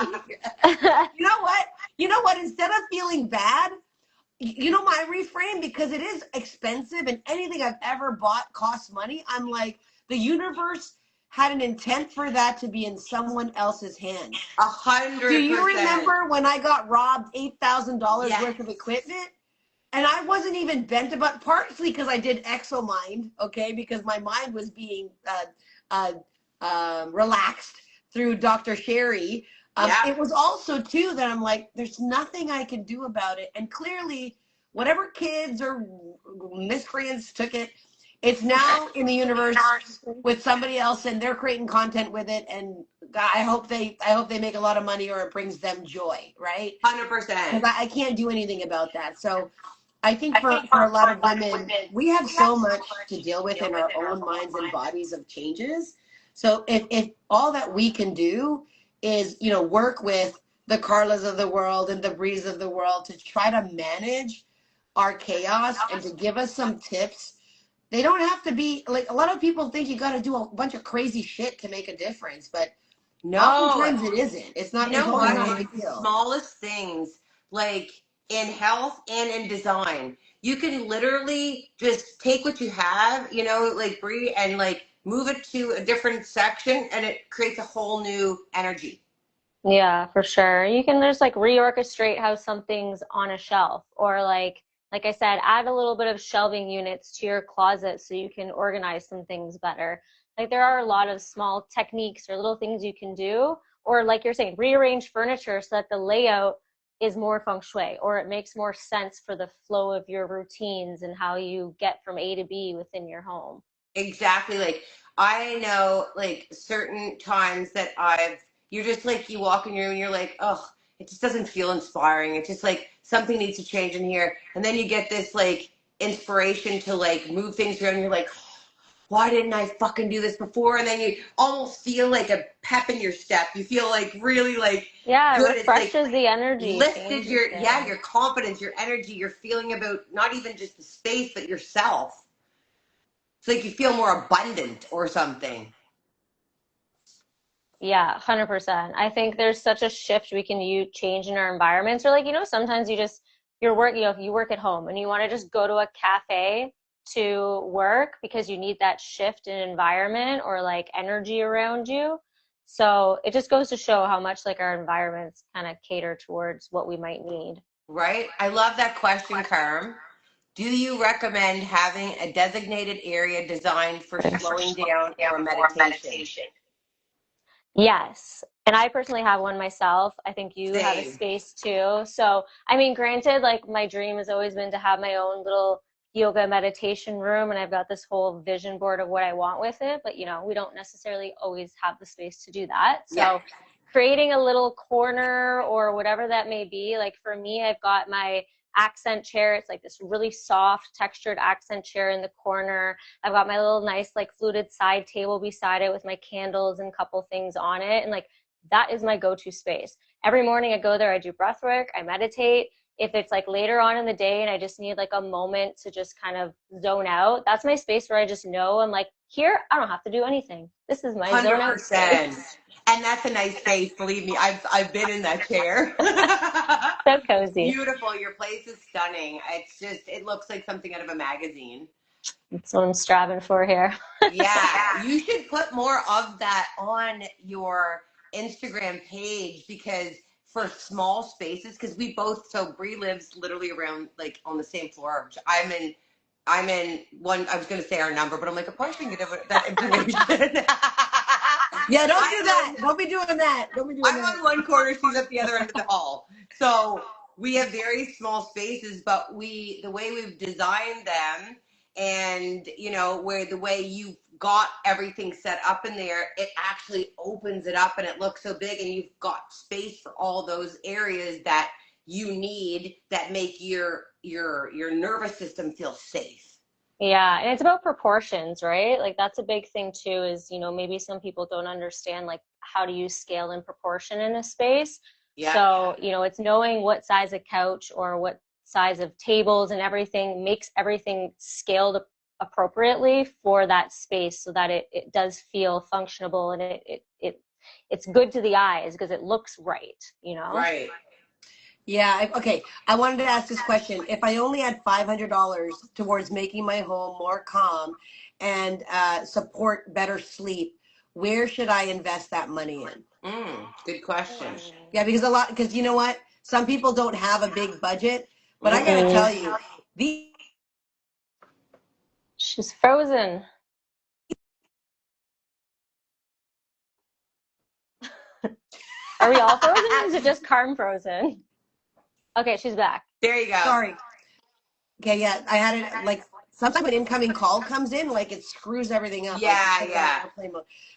B: You know what? Instead of feeling bad, my reframe, because it is expensive and anything I've ever bought costs money. I'm like, the universe had an intent for that to be in someone else's hands.
A: 100%.
B: Do you remember when I got robbed $8,000 worth of equipment? And I wasn't even bent about, partially because I did ExoMind, okay, because my mind was being relaxed through Dr. Sherry. It was also too that I'm like, there's nothing I can do about it. And clearly, whatever kids or miscreants took it, it's now in the universe with somebody else, and they're creating content with it. And I hope they make a lot of money, or it brings them joy, right?
A: 100%.
B: Because I can't do anything about that. So I think for a lot of women, we have so much to deal with in our own minds and bodies of changes. So if all that we can do is, work with the Carlas of the world and the Brees of the world to try to manage our chaos and to give us some tips. They don't have to be like, a lot of people think you got to do a bunch of crazy shit to make a difference, but oftentimes it isn't. It's not.
A: You know what? It's the smallest things, like in health and in design. You can literally just take what you have, like Brie, and like move it to a different section, and it creates a whole new energy.
C: Yeah, for sure. You can just like reorchestrate how something's on a shelf, or like I said, add a little bit of shelving units to your closet so you can organize some things better. Like there are a lot of small techniques or little things you can do, or like you're saying, rearrange furniture so that the layout is more feng shui, or it makes more sense for the flow of your routines and how you get from A to B within your home.
A: Exactly. Like I know like certain times that you're just like, you walk in your room and you're like, oh, it just doesn't feel inspiring. It's just like something needs to change in here. And then you get this like inspiration to like move things around. And you're like, why didn't I fucking do this before? And then you almost feel like a pep in your step. You feel like really like
C: Yeah, it
A: good. It's like
C: refreshes the energy,
A: lifted
C: changes
A: your, yeah,
C: things.
A: your confidence, your energy, your feeling about not even just the space, but yourself. It's like you feel more abundant or something.
C: Yeah, 100%. I think there's such a shift we can change in our environments. Or like, sometimes you're work, if you work at home and you want to just go to a cafe to work because you need that shift in environment or like energy around you. So it just goes to show how much like our environments kind of cater towards what we might need.
A: Right? I love that question, Carm. Do you recommend having a designated area designed for slowing down or meditation?
C: Yes. And I personally have one myself. I think you have a
A: Same.
C: space too. So, I mean, granted, like my dream has always been to have my own little yoga meditation room, and I've got this whole vision board of what I want with it, but we don't necessarily always have the space to do that.
A: Yeah.
C: So, creating a little corner or whatever that may be, like for me, I've got my accent chair. It's like this really soft textured accent chair in the corner. I've got my little nice like fluted side table beside it with my candles and a couple things on it. And like that is my go-to space. Every morning I go there, I do breath work, I meditate. If it's like later on in the day and I just need like a moment to just kind of zone out, that's my space where I just know I'm like, here, I don't have to do anything. This is my zone out
A: 100%.
C: space.
A: And that's a nice space, believe me. I've been in that chair.
C: So cozy.
A: Beautiful. Your place is stunning. It's just, it looks like something out of a magazine.
C: That's what I'm striving for here.
A: Yeah, you should put more of that on your Instagram page, because for small spaces, because we both, so Bree lives literally around like on the same floor. I'm in one. I was going to say our number, but I'm like, of course you can get that information.
B: Yeah, don't do that. Don't be doing that. Don't be doing
A: I'm
B: that.
A: on one corner, she's at the other end of the hall. So we have very small spaces, but the way we've designed them, and where the way you've got everything set up in there, it actually opens it up and it looks so big, and you've got space for all those areas that you need that make your nervous system feel safe.
C: Yeah, and it's about proportions, right? Like that's a big thing too, is, maybe some people don't understand like how to use scale and proportion in a space.
A: Yeah.
C: So, it's knowing what size of couch or what size of tables and everything makes everything scaled appropriately for that space so that it does feel functionable and it's good to the eyes because it looks right.
A: Right.
B: Yeah, okay. I wanted to ask this question. If I only had $500 towards making my home more calm and support better sleep, where should I invest that money in?
A: Good question.
B: Yeah, because you know what? Some people don't have a big budget, but I got to tell you, the
C: She's frozen. Are we all frozen or is it just Carm frozen? Okay, she's back.
A: There you go.
B: Sorry. Okay, yeah, I had it like sometimes an incoming call comes in, like it screws everything up.
A: Yeah,
B: like,
A: yeah.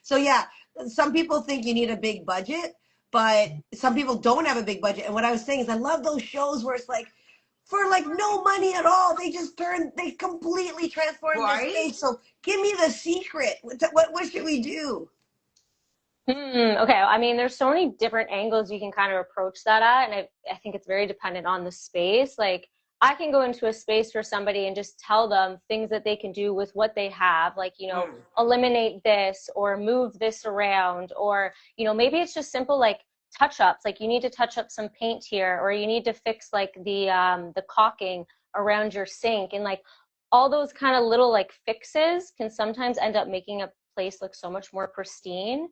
B: So yeah, some people think you need a big budget, but some people don't have a big budget. And what I was saying is I love those shows where it's like for like no money at all, they completely transform their space. So give me the secret. What should we do?
C: Okay, I mean, there's so many different angles you can kind of approach that at, and I think it's very dependent on the space. Like, I can go into a space for somebody and just tell them things that they can do with what they have, like, eliminate this or move this around, or, maybe it's just simple like touch-ups, like you need to touch up some paint here, or you need to fix like the caulking around your sink, and like all those kind of little like fixes can sometimes end up making a place look so much more pristine.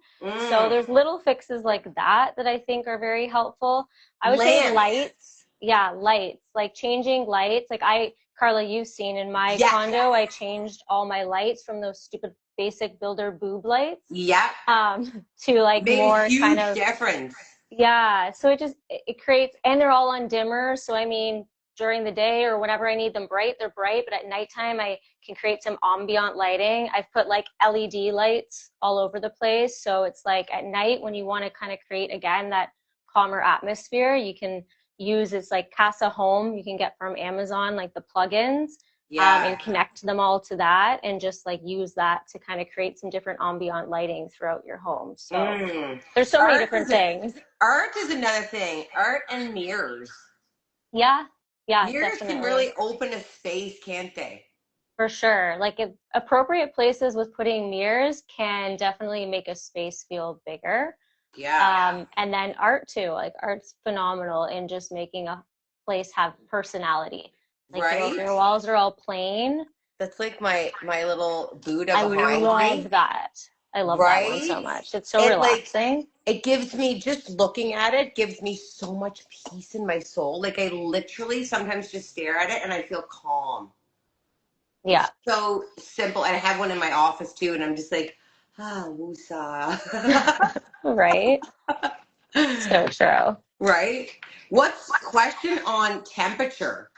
C: So there's little fixes like that I think are very helpful. I would say lights. Yeah, lights. Like changing lights. Like Carla, you've seen in my condo, I changed all my lights from those stupid basic builder boob lights.
A: Yeah.
C: To like
A: made
C: more
A: a huge
C: kind of
A: difference.
C: Yeah. So it creates, and they're all on dimmer. So I mean, during the day or whenever I need them bright, they're bright. But at nighttime, I can create some ambient lighting. I've put like LED lights all over the place. So it's like at night when you want to kind of create, again, that calmer atmosphere, you can use it's like Casa Home you can get from Amazon, like the plugins. And connect them all to that and just like use that to kind of create some different ambient lighting throughout your home. So there's so many different things.
A: Art is another thing. Art and mirrors.
C: Yeah,
A: mirrors
C: definitely.
A: Can really open a space, can't they?
C: For sure. Like appropriate places with putting mirrors can definitely make a space feel bigger. And then art too. Like art's phenomenal in just making a place have personality. Like if your walls are all plain.
A: That's like my little Buddha
C: behind me. I love that. I love that one so much. It's so relaxing.
A: It gives me, just looking at it, gives me so much peace in my soul. Like I literally sometimes just stare at it and I feel calm.
C: Yeah.
A: It's so simple. I have one in my office too, and I'm just like, woosah.
C: Right. So true.
A: Right. What's question on temperature?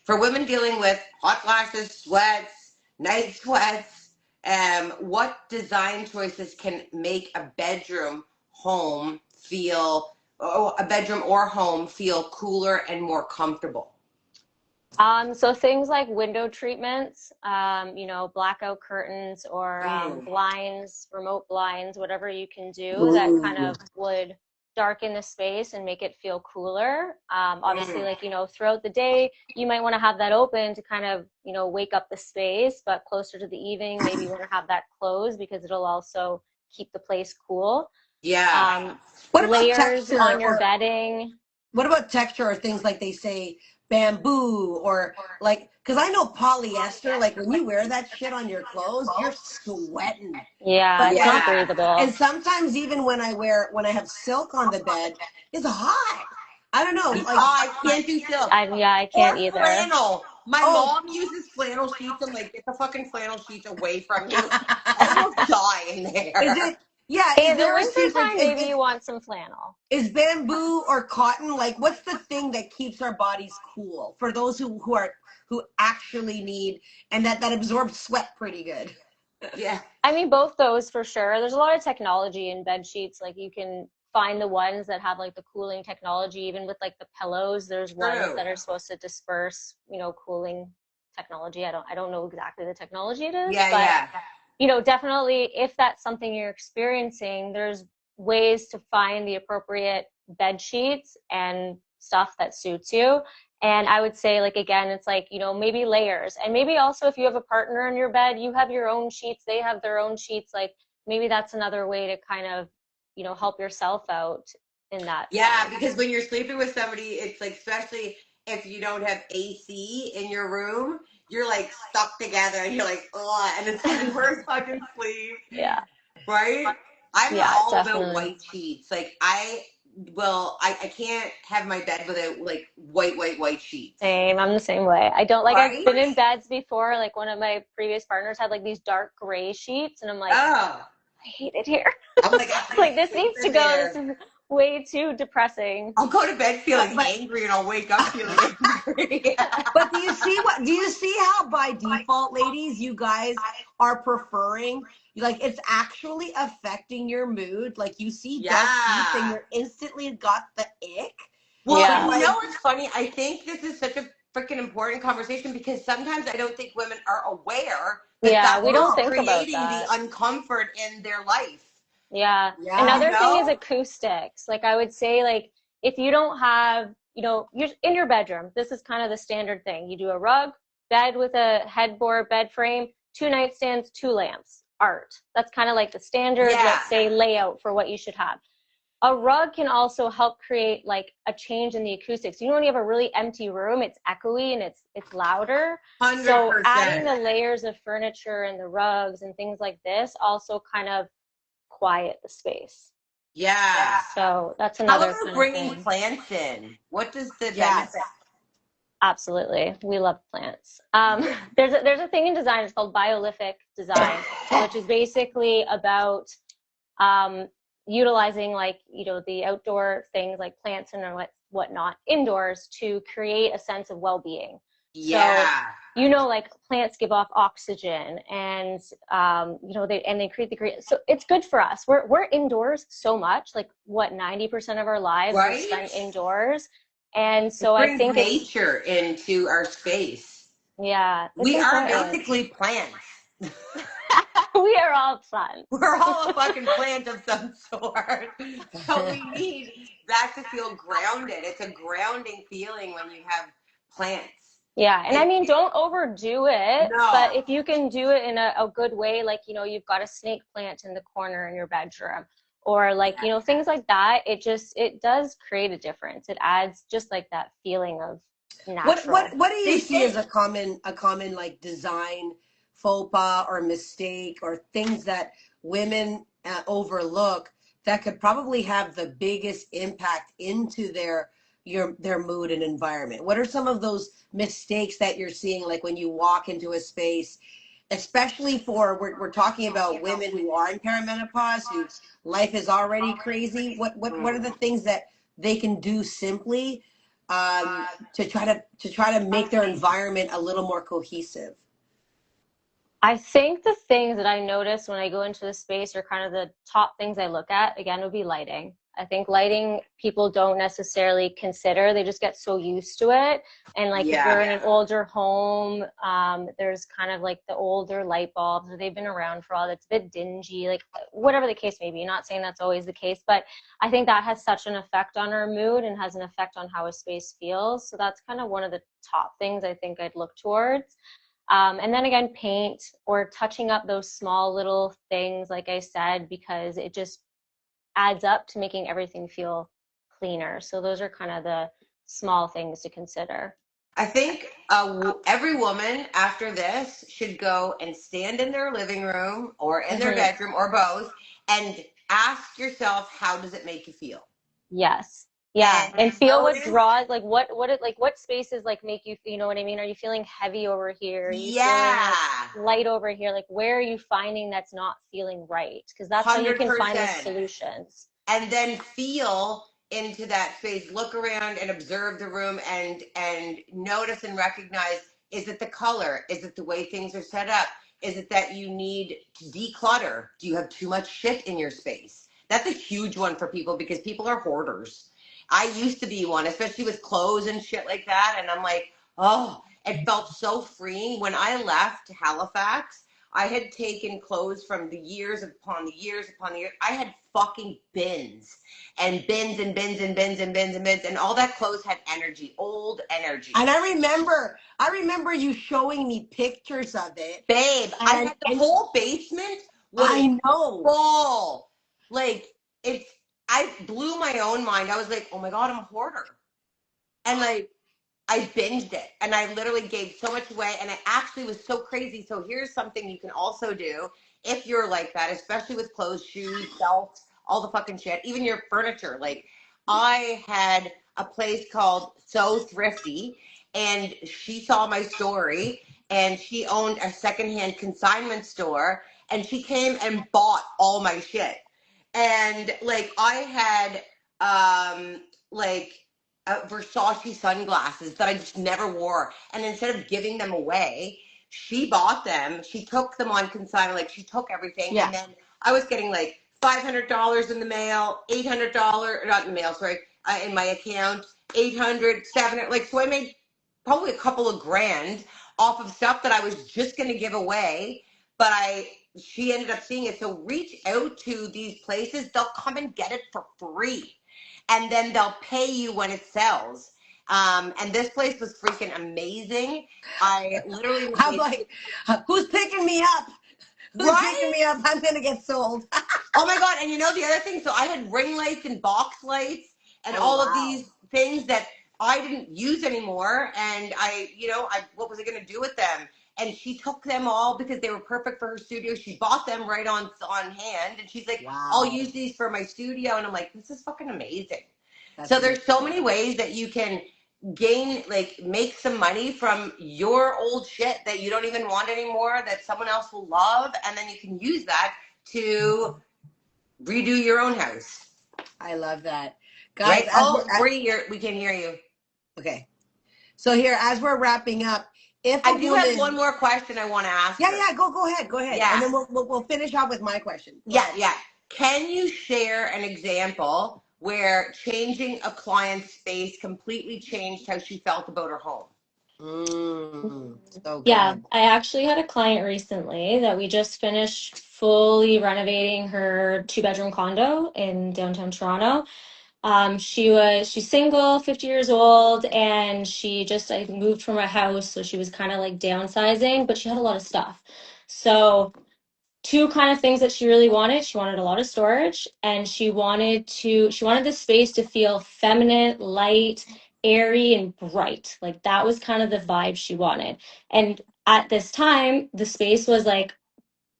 A: For women dealing with hot flashes, sweats, night sweats, what design choices can make a bedroom or home feel cooler and more comfortable?
C: So things like window treatments, blackout curtains or blinds, remote blinds, whatever you can do that kind of would darken the space and make it feel cooler. Obviously, throughout the day, you might want to have that open to kind of, wake up the space, but closer to the evening, maybe you want to have that closed because it'll also keep the place cool.
A: Yeah.
B: What about
C: layers
B: texture
C: on your bedding?
B: What about texture or things like they say bamboo or like, because I know polyester, like when you wear that shit on your clothes, you're sweating.
C: Yeah, it's not breathable.
B: And sometimes even when I have silk on the bed, it's hot. I don't know. Like,
A: I can't do silk.
C: I can't either.
A: Flannel. My mom uses flannel sheets. I'm like, get the fucking flannel sheets away from me. I will die in there.
B: Is it? Yeah.
C: In the wintertime, maybe you want some flannel.
B: Is bamboo or cotton, like, what's the thing that keeps our bodies cool for those who actually need, and that absorbs sweat pretty good?
A: Yeah.
C: I mean, both those for sure. There's a lot of technology in bed sheets. Like you can find the ones that have like the cooling technology, even with like the pillows. There's ones that are supposed to disperse, cooling technology. I don't know exactly the technology it is, but definitely if that's something you're experiencing, there's ways to find the appropriate bed sheets and stuff that suits you. And I would say, like, again, it's like, maybe layers. And maybe also if you have a partner in your bed, you have your own sheets, they have their own sheets. Like maybe that's another way to kind of, help yourself out in that.
A: Yeah, because when you're sleeping with somebody, it's like, especially if you don't have AC in your room, you're like stuck together and you're like, oh, and it's like, where's fucking sleep?
C: Yeah.
A: Right? I'm all about white sheets. Like I can't have my bed without like white sheets.
C: Same. I'm the same way. I don't like, I've been in beds before, like one of my previous partners had like these dark gray sheets and I'm like, I hate it here. I'm like, like this needs to go. This is way too depressing.
A: I'll go to bed feeling angry and I'll wake up feeling angry.
B: But do you see how by default, ladies, you guys are preferring, like, it's actually affecting your mood. Like you see dark sheets and you're instantly got the ick.
A: Well, it's funny. I think this is such a freaking important conversation because sometimes I don't think women are aware that
C: we don't think
A: creating the uncomfort in their life.
C: Yeah. Another thing is acoustics. Like I would say, like if you don't have, you're in your bedroom, this is kind of the standard thing. You do a rug, bed with a headboard, bed frame, 2 nightstands, 2 lamps, art. That's kind of like the standard, let's say, layout for what you should have. a rug can also help create like a change in the acoustics. You know, when you have a really empty room, it's echoey and it's louder.
A: 100%.
C: So adding the layers of furniture and the rugs and things like this also kind of quiet the space.
A: Yeah.
C: So that's another
A: How about
C: kind
A: bringing
C: of thing.
A: plants in? What does the benefit?
C: Absolutely. We love plants. There's a thing in design, it's called biolithic design, which is basically about utilizing like, you know, the outdoor things like plants and whatnot indoors to create a sense of well-being.
A: Yeah.
C: So, you know, like plants give off oxygen and, you know, they create the great, so it's good for us. We're indoors so much, like what, 90% of our lives are spent indoors. And so I think
A: nature into our space.
C: Yeah.
A: We are basically plants.
C: We are all plants.
A: We're all a fucking plant of some sort. So we need that to feel grounded. It's a grounding feeling when you have plants.
C: Yeah, and I mean, don't overdo it,
A: No.
C: But if you can do it in a good way, like, you know, you've got a snake plant in the corner in your bedroom, or like, you know, things like that, it does create a difference. It adds just like that feeling of natural.
B: What do you see as a common like design faux pas or mistake or things that women overlook that could probably have the biggest impact into their mood and environment? What are some of those mistakes that you're seeing, like when you walk into a space, especially for we're talking about women who are in perimenopause, whose life is already crazy? What are the things that they can do simply to try to make their environment a little more cohesive?
C: I think the things that I notice when I go into the space are kind of the top things I look at, again, would be lighting. I think lighting people don't necessarily consider. They just get so used to it. And like if you're in an older home, there's kind of like the older light bulbs, or they've been around for all, that's a bit dingy, like whatever the case may be. Not saying that's always the case, but I think that has such an effect on our mood and has an effect on how a space feels. So that's kind of one of the top things I think I'd look towards. And then again, paint or touching up those small little things, like I said, because it just adds up to making everything feel cleaner. So those are kind of the small things to consider.
A: I think every woman after this should go and stand in their living room or in their bedroom or both and ask yourself, how does it make you feel?
C: Yes. Yeah, and feel what draws, like what spaces like make you, you know what I mean? Are you feeling heavy over here? Are you feeling like light over here? Like where are you finding that's not feeling right? Because that's 100%. How you can find the solutions.
A: And then feel into that space, look around and observe the room and notice and recognize, is it the color? Is it the way things are set up? Is it that you need to declutter? Do you have too much shit in your space? That's a huge one for people because people are hoarders. I used to be one, especially with clothes and shit like that. And I'm like, oh, it felt so freeing. When I left Halifax, I had taken clothes from the years upon the years upon the years. I had fucking bins and bins and bins and bins and bins and bins. And all that clothes had energy, old energy.
B: And I remember you showing me pictures of it.
A: Babe, I had the whole basement was full. Like, I blew my own mind. I was like, oh my God, I'm a hoarder. And like, I binged it and I literally gave so much away and it actually was so crazy. So here's something you can also do if you're like that, especially with clothes, shoes, belts, all the fucking shit, even your furniture. Like I had a place called So Thrifty and she saw my story and she owned a secondhand consignment store and she came and bought all my shit. And like I had like Versace sunglasses that I just never wore. And instead of giving them away, she bought them. She took them on consignment. Like she took everything. Yeah. And then I was getting like $500 in the mail, $800, not in the mail, sorry, in my account, 800, 700. Like, so I made probably a couple of grand off of stuff that I was just going to give away. But she ended up seeing it. So reach out to these places. They'll come and get it for free. And then they'll pay you when it sells. And this place was freaking amazing. I literally
B: I'm like, who's picking me up? Who's picking me up? I'm gonna get sold.
A: Oh my God. And you know the other thing? So I had ring lights and box lights and all of these things that I didn't use anymore. And what was I going to do with them? And she took them all because they were perfect for her studio. She bought them right on hand. And she's like, I'll use these for my studio. And I'm like, this is fucking amazing. So there's so many ways that you can make some money from your old shit that you don't even want anymore, that someone else will love. And then you can use that to redo your own house.
B: I love that. Guys,
A: right? Bree, we can hear you.
B: Okay. So here, as we're wrapping up,
A: I do have one more question I want to ask.
B: Yeah, go ahead. Yeah. And then we'll finish up with my question.
A: Go ahead. Can you share an example where changing a client's space completely changed how she felt about her home?
B: So good.
C: Yeah, I actually had a client recently that we just finished fully renovating her 2-bedroom condo in downtown Toronto. She's single, 50 years old, and she just moved from a house, so she was kind of like downsizing, but she had a lot of stuff. So two kind of things that she really wanted. She wanted a lot of storage, and she wanted the space to feel feminine, light, airy, and bright. Like that was kind of the vibe she wanted. And at this time, the space was like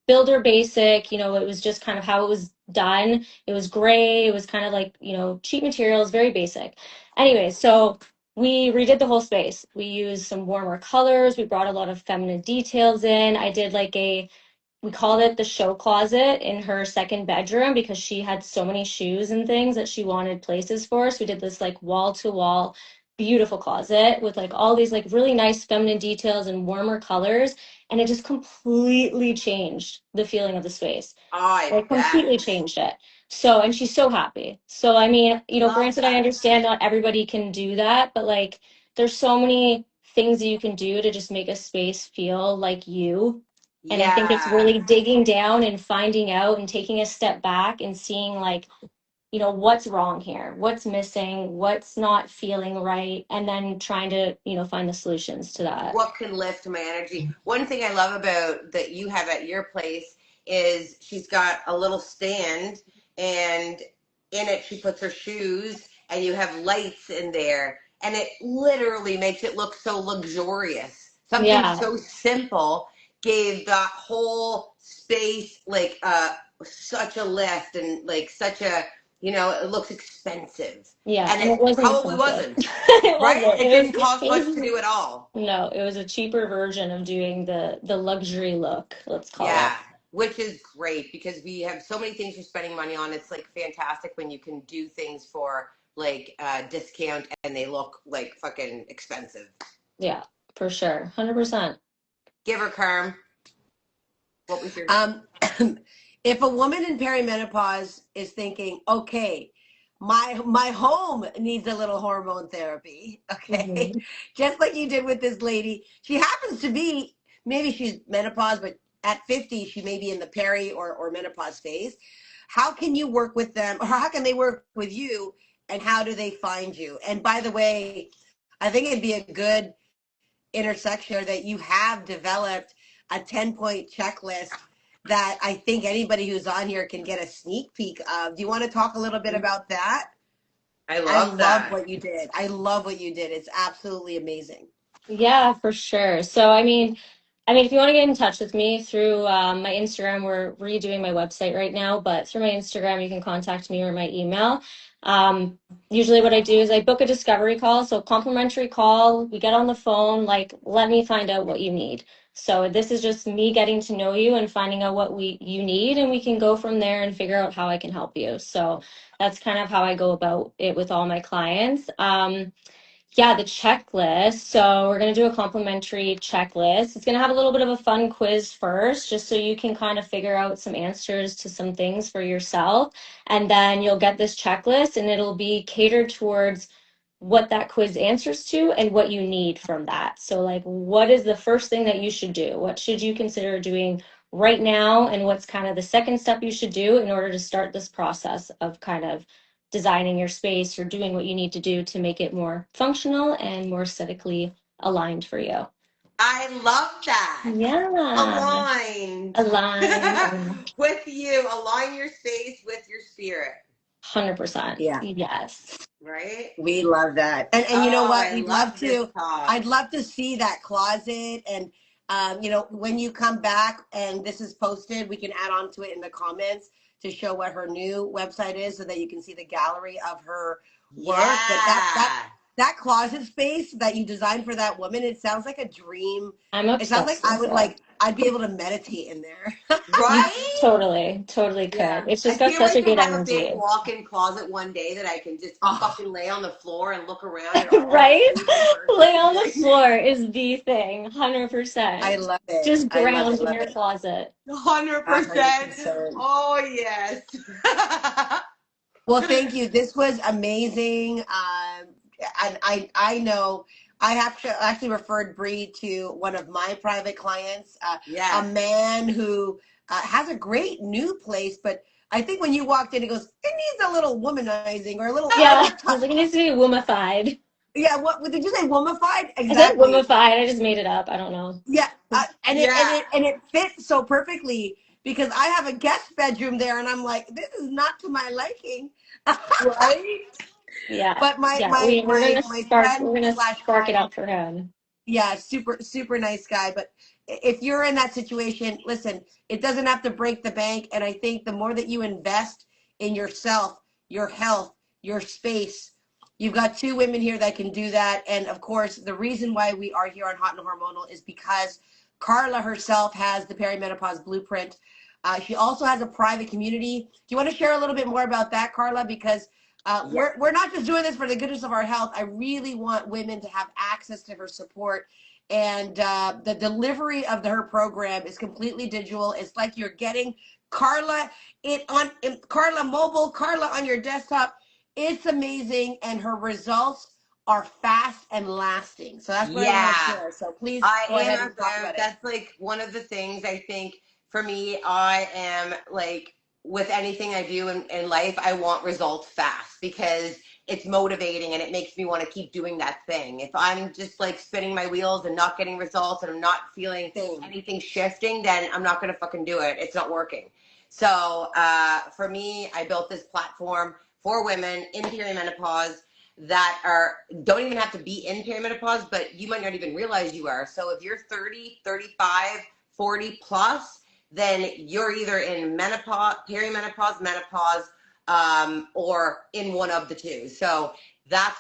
C: builder basic, it was just kind of how it was done. It was gray, it was kind of like, cheap materials, very basic. Anyway, so we redid the whole space. We used some warmer colors, we brought a lot of feminine details in. I did we called it the show closet in her second bedroom because she had so many shoes and things that she wanted places for. So we did this like wall to wall beautiful closet with like all these like really nice feminine details and warmer colors, and it just completely changed the feeling of the space. It completely changed it. So, and she's so happy. So I mean, granted, I understand not everybody can do that, but like there's so many things that you can do to just make a space feel like you. And I think it's really digging down and finding out and taking a step back and seeing like, what's wrong here, what's missing, what's not feeling right, and then trying to, find the solutions to that.
A: What can lift my energy? One thing I love about that you have at your place is she's got a little stand, and in it she puts her shoes, and you have lights in there, and it literally makes it look so luxurious. Something so simple gave that whole space like such a lift, and like such a it looks expensive.
C: Yeah,
A: and it probably wasn't.
C: It
A: didn't cost much to do at all.
C: No, it was a cheaper version of doing the luxury look, let's call it.
A: Which is great because we have so many things you're spending money on. It's like fantastic when you can do things for like discount and they look like fucking expensive.
C: Yeah, for sure. 100%.
A: Give her, Carm. What was your
B: if a woman in perimenopause is thinking, okay, my home needs a little hormone therapy, okay, just like you did with this lady. She happens to be, maybe she's menopause, but at 50 she may be in the peri or menopause phase. How can you work with them, or how can they work with you, and how do they find you? And by the way, I think it'd be a good intersection that you have developed a 10-point checklist that I think anybody who's on here can get a sneak peek of. Do you want to talk a little bit about that?
A: I love
B: what you did. I love what you did. It's absolutely amazing.
C: Yeah, for sure. So, I mean, if you want to get in touch with me through my Instagram, we're redoing my website right now, but through my Instagram, you can contact me or my email. Usually what I do is I book a discovery call, so complimentary call, we get on the phone, like, let me find out what you need. So this is just me getting to know you and finding out what you need, and we can go from there and figure out how I can help you. So that's kind of how I go about it with all my clients. Yeah, the checklist. So we're going to do a complimentary checklist. It's going to have a little bit of a fun quiz first, just so you can kind of figure out some answers to some things for yourself. And then you'll get this checklist, and it'll be catered towards what that quiz answers to and what you need from that. So like, what is the first thing that you should do? What should you consider doing right now? And what's kind of the second step you should do in order to start this process of kind of designing your space or doing what you need to do to make it more functional and more aesthetically aligned for you.
A: I love that.
C: Yeah.
A: Aligned.
C: Aligned.
A: With you. Align your space with your spirit.
C: 100%.
B: Yeah.
C: Yes.
A: Right?
B: We love that. And you know what?
A: I
B: We'd
A: love
B: love
A: this
B: to,
A: talk.
B: I'd love to see that closet. And, you know, when you come back and this is posted, we can add on to it in the comments to show what her new website is so that you can see the gallery of her work.
A: Yeah.
B: But that closet space that you designed for that woman, it sounds like a dream.
C: I'm
B: It sounds like
C: obsessed
B: I
C: with
B: would
C: it.
B: I'd be able to meditate in there.
C: You
A: Right?
C: totally
B: Yeah.
C: could. It's
A: I
C: just got
A: feel
C: such a
A: like I
C: good
A: have a big
C: energy.
A: walk-in closet one day that I can just
B: Oh,
A: fucking lay on the floor and look around at all the
C: Right?
A: amazing
C: Lay
A: merchandising.
C: on the floor is the thing.
B: I
C: 100%.
B: love it.
C: Just
B: I love it.
C: ground in
B: Love
C: your
B: it.
C: closet.
A: 100%.
B: 100%.
A: Oh yes.
B: Well, thank you. This was amazing. And I know I have actually referred Bree to one of my private clients, a
A: Yes.
B: man who has a great new place, but I think when you walked in, he goes, it needs a little womanizing or a little
C: Yeah. I
B: touch.
C: was like, it needs to be womanified.
B: Yeah, what did you say? Womanified?
C: I said
B: Exactly.
C: womanified. I just made it up. I don't know.
B: Yeah,
A: Yeah.
B: and it fits so perfectly because I have a guest bedroom there, and I'm like, this is not to my liking.
A: Right?
C: Yeah.
B: But
C: Yeah.
B: my friend
C: We're gonna
B: slash
C: spark it
B: client,
C: out for him.
B: yeah, super nice guy. But if you're in that situation, listen, it doesn't have to break the bank. And I think the more that you invest in yourself, your health, your space, you've got two women here that can do that. And of course, the reason why we are here on Hot and Hormonal is because Carla herself has the perimenopause blueprint. She also has a private community. Do you want to share a little bit more about that, Carla? Because
A: Yeah.
B: we're not just doing this for the goodness of our health. I really want women to have access to her support. And the delivery of her program is completely digital. It's like you're getting Carla Carla mobile, Carla on your desktop. It's amazing, and her results are fast and lasting. So that's what I want to
A: Yeah.
B: share. So please
A: I
B: go ahead
A: am
B: and talk about it.
A: that's like one of the things I think for me, I am like with anything I do in life, I want results fast because it's motivating and it makes me want to keep doing that thing. If I'm just like spinning my wheels and not getting results and I'm not feeling
B: Same.
A: anything shifting, then I'm not going to fucking do it. It's not working. So for me, I built this platform for women in perimenopause that don't even have to be in perimenopause, but you might not even realize you are. So if you're 30, 35, 40 plus, then you're either in menopause, perimenopause, menopause, or in one of the two. So that's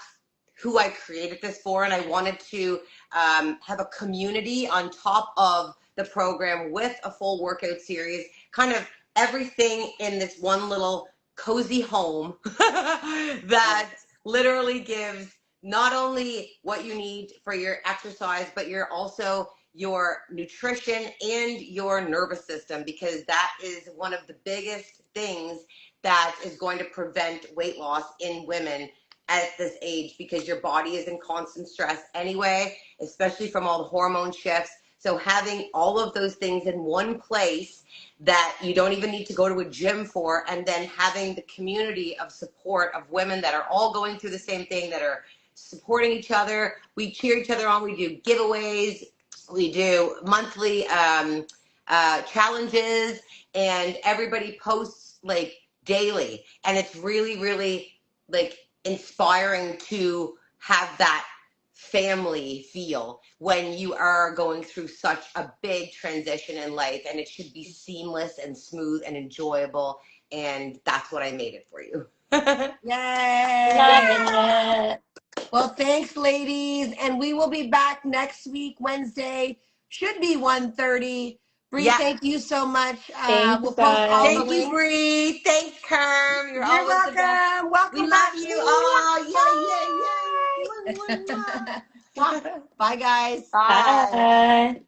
A: who I created this for. And I wanted to have a community on top of the program with a full workout series, kind of everything in this one little cozy home that literally gives not only what you need for your exercise, but you're also your nutrition and your nervous system, because that is one of the biggest things that is going to prevent weight loss in women at this age, because your body is in constant stress anyway, especially from all the hormone shifts. So having all of those things in one place that you don't even need to go to a gym for, and then having the community of support of women that are all going through the same thing, that are supporting each other. We cheer each other on. We do giveaways. We do monthly challenges, and everybody posts like daily. And it's really like inspiring to have that family feel when you are going through such a big transition in life, and it should be seamless and smooth and enjoyable, and that's what I made it for you.
C: Love
B: Yay!
C: it.
B: Well, thanks, ladies, and we will be back next week, Wednesday. Should be 1:30. Bree,
A: Yeah.
B: thank you so much.
C: Thanks,
B: We'll post all the
A: Thank
C: guys.
A: you,
B: links.
A: Bree. Thanks, Kerm. You're
B: You're
A: always the best.
B: welcome.
A: We
B: Welcome
A: love
B: back.
A: you. Oh, yeah.
B: Bye. Bye, guys.
A: Bye.
C: Bye.